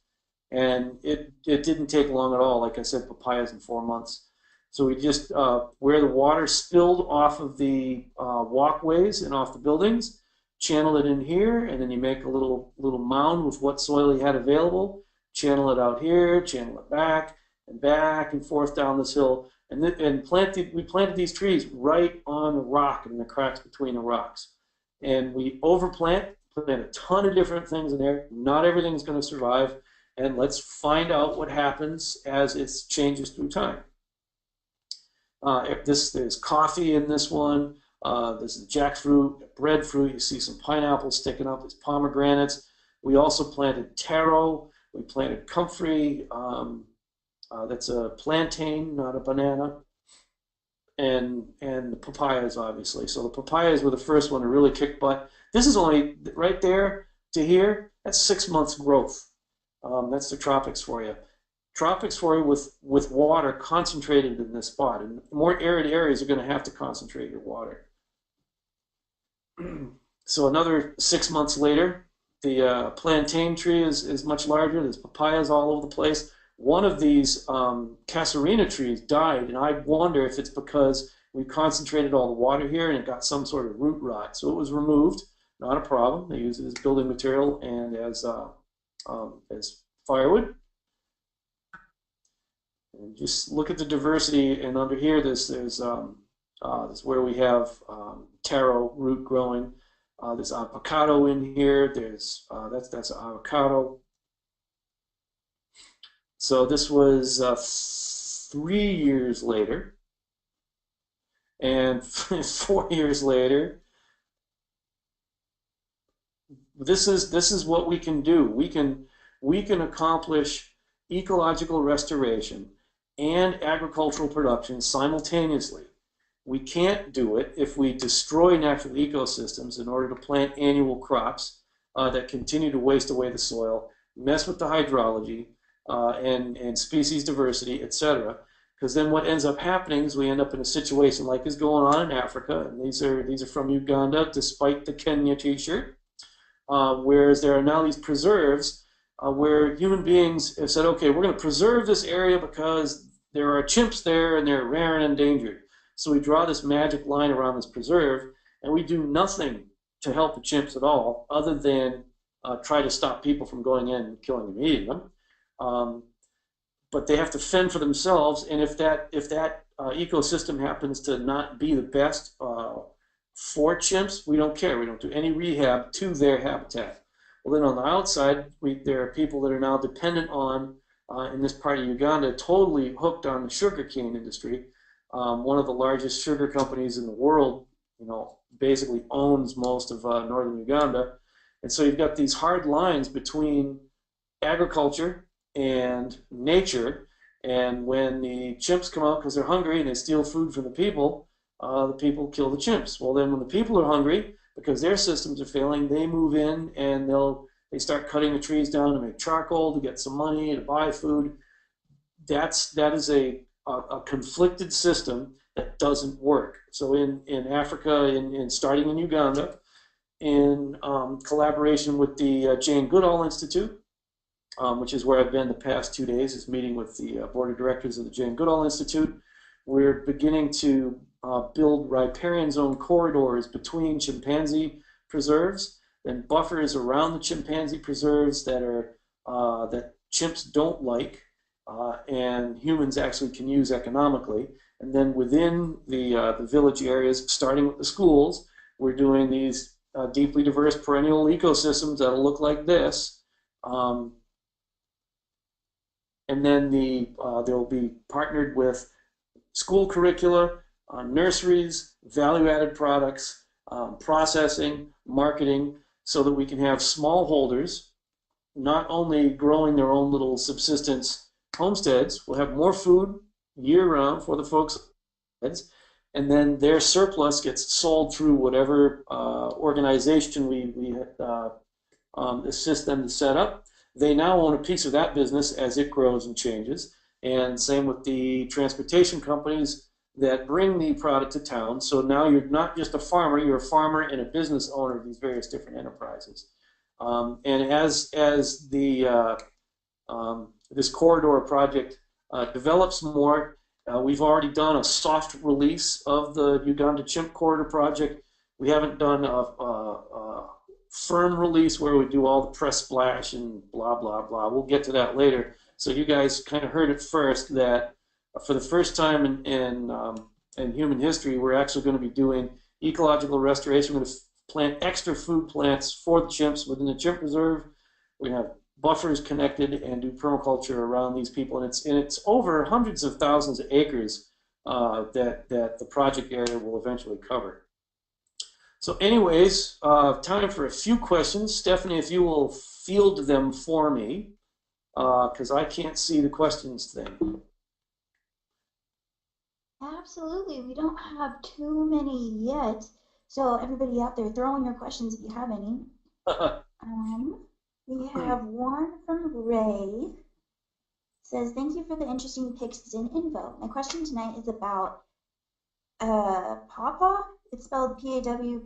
And it didn't take long at all. Like I said, papayas in 4 months. So we just, where the water spilled off of the walkways and off the buildings, channel it in here, and then you make a little mound with what soil you had available, channel it out here, channel it back and forth down this hill, and we planted these trees right on the rock and in the cracks between the rocks. And we plant a ton of different things in there. Not everything's going to survive, and let's find out what happens as it changes through time. There's coffee in this one. There's the jackfruit, breadfruit. You see some pineapples sticking up. There's pomegranates. We also planted taro. We planted comfrey. That's a plantain, not a banana. And the papayas, obviously. So the papayas were the first one to really kick butt. This is only right there to here. That's 6 months growth. That's the tropics for you. Tropics for you with water concentrated in this spot. And more arid areas are going to have to concentrate your water. So another 6 months later, the plantain tree is much larger. There's papayas all over the place. One of these casuarina trees died, and I wonder if it's because we concentrated all the water here and it got some sort of root rot. So it was removed, not a problem. They use it as building material and as firewood. And just look at the diversity, and under here there's where we have taro root growing. There's avocado in here. There's that's avocado. So this was 3 years later, and 4 years later. This is what we can do. We can accomplish ecological restoration and agricultural production simultaneously. We can't do it if we destroy natural ecosystems in order to plant annual crops that continue to waste away the soil, mess with the hydrology, and species diversity, etc. Because then what ends up happening is we end up in a situation like is going on in Africa, and these are from Uganda, despite the Kenya t-shirt, whereas there are now these preserves where human beings have said, okay, we're going to preserve this area because there are chimps there and they're rare and endangered. So we draw this magic line around this preserve, and we do nothing to help the chimps at all other than try to stop people from going in and killing them and eating them. But they have to fend for themselves, and if that ecosystem happens to not be the best for chimps, we don't care. We don't do any rehab to their habitat. Well, then on the outside, there are people that are now dependent on, in this part of Uganda, totally hooked on the sugarcane industry. One of the largest sugar companies in the world, basically owns most of northern Uganda. And so you've got these hard lines between agriculture and nature, and when the chimps come out because they're hungry and they steal food from the people kill the chimps. Well, then when the people are hungry because their systems are failing, they move in and they start cutting the trees down to make charcoal to get some money to buy food. That is a conflicted system that doesn't work. So in Africa, in starting in Uganda, in collaboration with the Jane Goodall Institute, which is where I've been the past 2 days, is meeting with the board of directors of the Jane Goodall Institute. We're beginning to build riparian zone corridors between chimpanzee preserves and buffers around the chimpanzee preserves that chimps don't like and humans actually can use economically. And then within the village areas, starting with the schools, we're doing these deeply diverse perennial ecosystems that'll look like this. And then they'll be partnered with school curricula, nurseries, value-added products, processing, marketing, so that we can have smallholders not only growing their own little subsistence homesteads, we'll have more food year-round for the folks, and then their surplus gets sold through whatever organization we assist them to set up. They now own a piece of that business as it grows and changes. And same with the transportation companies. that bring the product to town. So now you're not just a farmer, you're a farmer and a business owner of these various different enterprises. And as this corridor project develops more, we've already done a soft release of the Uganda Chimp Corridor project. We haven't done a firm release where we do all the press splash and blah, blah, blah. We'll get to that later. So you guys kind of heard it first that for the first time in human history, we're actually going to be doing ecological restoration. We're going to plant extra food plants for the chimps within the chimp reserve. We're going to have buffers connected and do permaculture around these people. And it's over hundreds of thousands of acres that the project area will eventually cover. So anyways, time for a few questions. Stephanie, if you will field them for me, because I can't see the questions thing.
Absolutely. We don't have too many yet. So everybody out there, throw in your questions if you have any. We have one from Ray. Says, thank you for the interesting pics and info. My question tonight is about pawpaw. It's spelled P-A-W,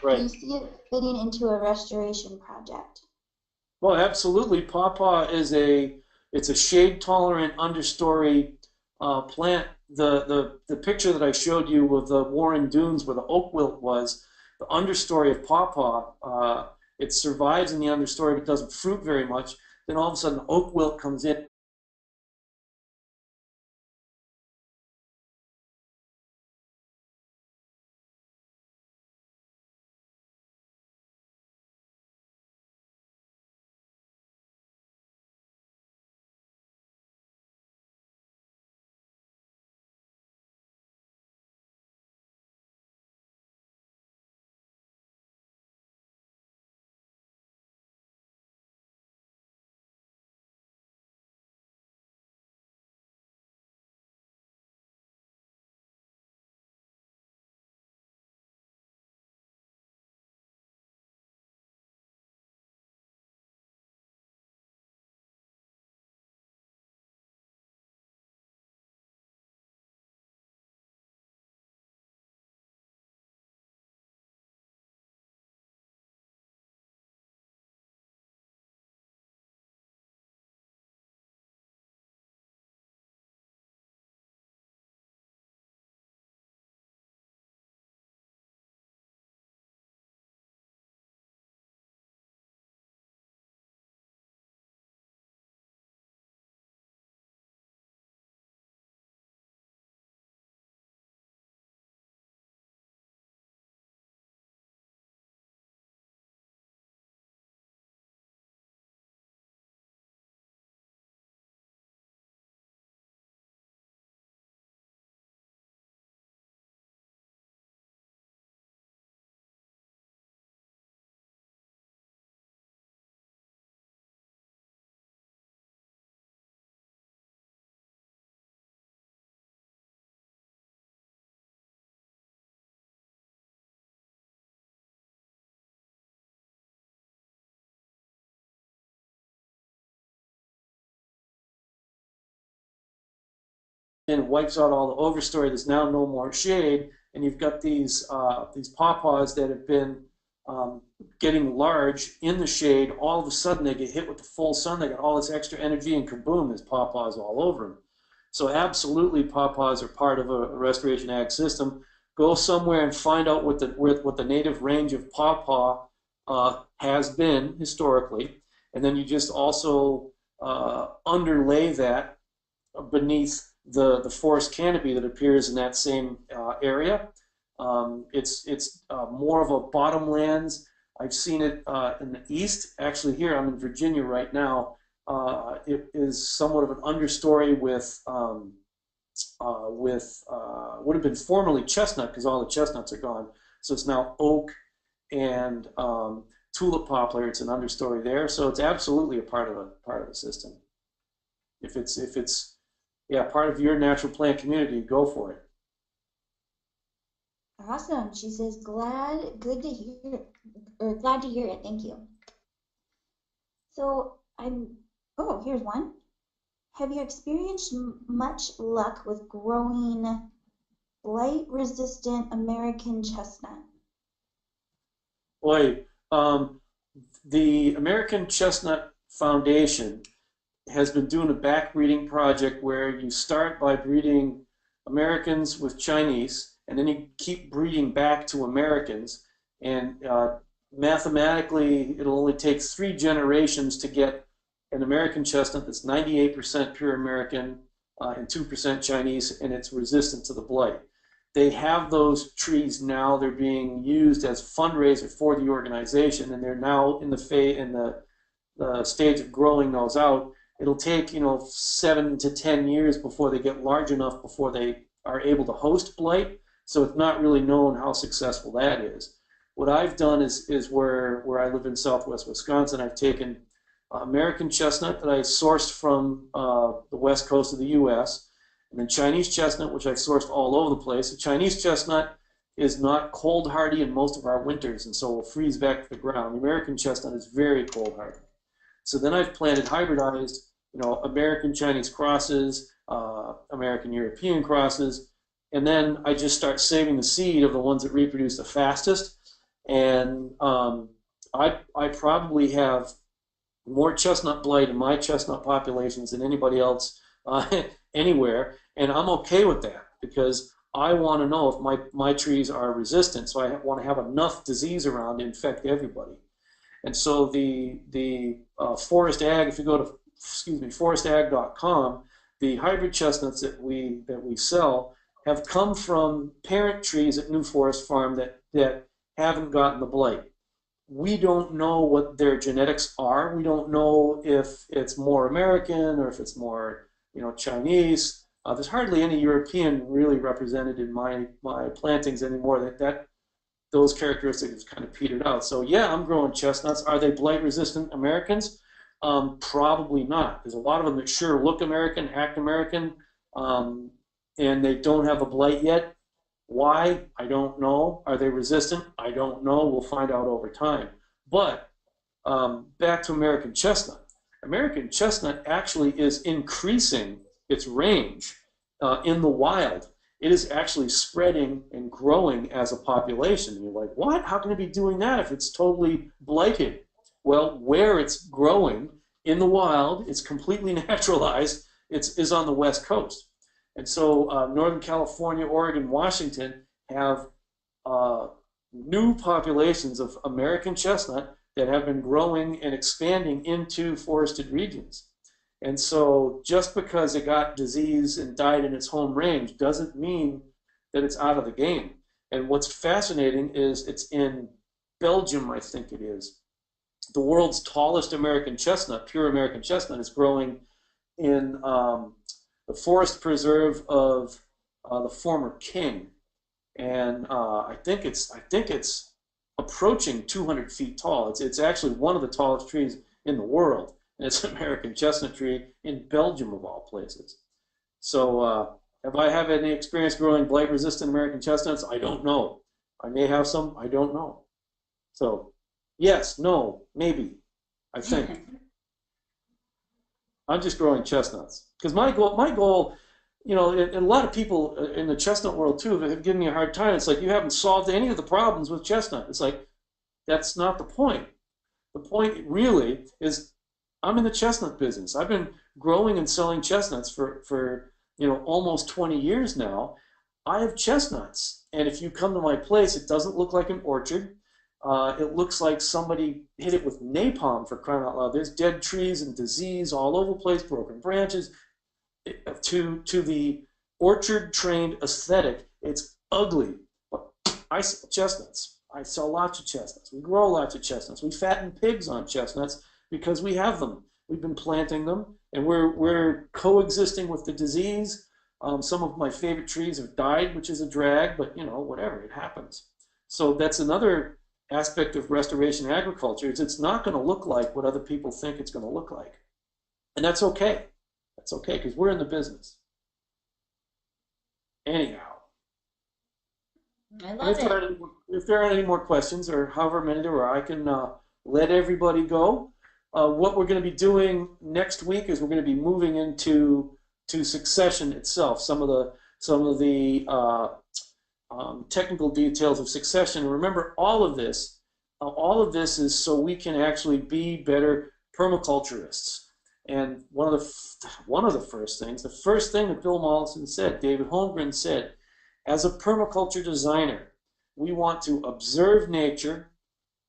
Right.
Do you see it fitting into a restoration project?
Well, absolutely. Pawpaw is it's a shade-tolerant understory plant. The picture that I showed you of the Warren Dunes where the oak wilt was, the understory of pawpaw, it survives in the understory but doesn't fruit very much. Then all of a sudden, oak wilt comes in. And wipes out all the overstory. There's now no more shade, and you've got these pawpaws that have been getting large in the shade. All of a sudden, they get hit with the full sun. They got all this extra energy, and kaboom, there's pawpaws all over them. So absolutely, pawpaws are part of a restoration ag system. Go somewhere and find out what the native range of pawpaw has been historically, and then you just also underlay that beneath the forest canopy that appears in that same area. It's more of a bottomlands. I've seen it in the east. Actually, here I'm in Virginia right now. It is somewhat of an understory with would have been formerly chestnut because all the chestnuts are gone. So it's now oak and tulip poplar. It's an understory there. So it's absolutely a part of the system. If it's yeah, part of your natural plant community, go for it.
Awesome. She says, glad to hear it. Thank you. So oh, here's one. have you experienced much luck with growing blight-resistant American chestnut?
Boy, the American Chestnut Foundation has been doing a back breeding project where you start by breeding Americans with Chinese, and then you keep breeding back to Americans. And mathematically, it'll only take 3 generations to get an American chestnut that's 98% pure American and 2% Chinese, and it's resistant to the blight. They have those trees now. They're being used as fundraiser for the organization, and they're now in the stage of growing those out. It'll take 7 to 10 years before they get large enough before they are able to host blight. So it's not really known how successful that is. What I've done is where I live in Southwest Wisconsin, I've taken American chestnut that I sourced from the west coast of the U.S., and then Chinese chestnut, which I've sourced all over the place. The Chinese chestnut is not cold hardy in most of our winters, and so will freeze back to the ground. The American chestnut is very cold hardy. So then I've planted hybridized, American Chinese crosses, American European crosses, and then I just start saving the seed of the ones that reproduce the fastest. And I probably have more chestnut blight in my chestnut populations than anybody else anywhere, and I'm okay with that because I want to know if my trees are resistant, so I want to have enough disease around to infect everybody. And so the Forest Ag, if you go to forestag.com, the hybrid chestnuts that we sell have come from parent trees at New Forest Farm that haven't gotten the blight. We don't know what their genetics are. We don't know if it's more American or if it's more Chinese. There's hardly any European really represented in my plantings anymore. Those characteristics kind of petered out. So yeah, I'm growing chestnuts. Are they blight-resistant Americans? Probably not. There's a lot of them that sure look American, act American, and they don't have a blight yet. Why? I don't know. Are they resistant? I don't know. We'll find out over time. But back to American chestnut. American chestnut actually is increasing its range in the wild. It is actually spreading and growing as a population. And you're like, what? How can it be doing that if it's totally blighted? Well, where it's growing in the wild, it's completely naturalized, is on the West Coast. And so Northern California, Oregon, Washington have new populations of American chestnut that have been growing and expanding into forested regions. And so just because it got disease and died in its home range doesn't mean that it's out of the game. And what's fascinating is it's in Belgium, I think it is. The world's tallest American chestnut, pure American chestnut, is growing in the forest preserve of the former king. And I think it's approaching 200 feet tall. It's actually one of the tallest trees in the world. And it's an American chestnut tree in Belgium, of all places. So have I had any experience growing blight-resistant American chestnuts? I don't know. I may have some. I don't know. So yes, no, maybe, I think. I'm just growing chestnuts. Because my goal, and a lot of people in the chestnut world too have given me a hard time. It's like, you haven't solved any of the problems with chestnut. It's like, that's not the point. The point really is I'm in the chestnut business. I've been growing and selling chestnuts for almost 20 years now. I have chestnuts. And if you come to my place, it doesn't look like an orchard. It looks like somebody hit it with napalm, for crying out loud. There's dead trees and disease all over the place, broken branches. To the orchard-trained aesthetic, it's ugly. But I sell chestnuts. I sell lots of chestnuts. We grow lots of chestnuts. We fatten pigs on chestnuts because we have them. We've been planting them, and we're coexisting with the disease. Some of my favorite trees have died, which is a drag, but whatever, it happens. So that's another aspect of restoration agriculture, is it's not going to look like what other people think it's going to look like. And that's okay. That's okay, because we're in the business. Anyhow.
I love it.
If there aren't any more questions, or however many there are, I can let everybody go. What we're going to be doing next week is we're going to be moving into succession itself. Some of the technical details of succession. And remember, all of this is so we can actually be better permaculturists. And one of the first things that Bill Mollison said, David Holmgren said, as a permaculture designer, we want to observe nature,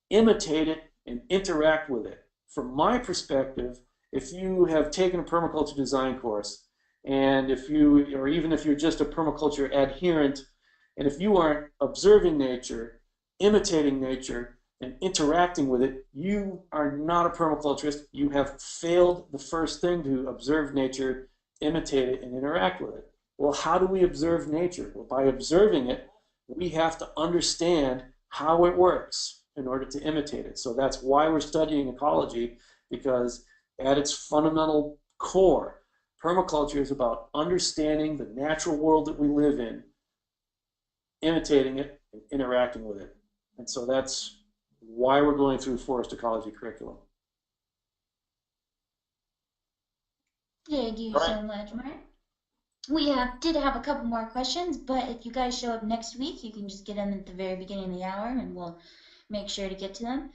imitate it, and interact with it. From my perspective, if you have taken a permaculture design course, and even if you're just a permaculture adherent, and if you aren't observing nature, imitating nature, and interacting with it, you are not a permaculturist. You have failed the first thing, to observe nature, imitate it, and interact with it. Well, how do we observe nature? Well, by observing it, we have to understand how it works in order to imitate it. So that's why we're studying ecology, because at its fundamental core, permaculture is about understanding the natural world that we live in, imitating it, and interacting with it. And so that's why we're going through forest ecology curriculum.
Thank you so much, Mark. We did have a couple more questions, but if you guys show up next week, you can just get them at the very beginning of the hour, and we'll make sure to get to them.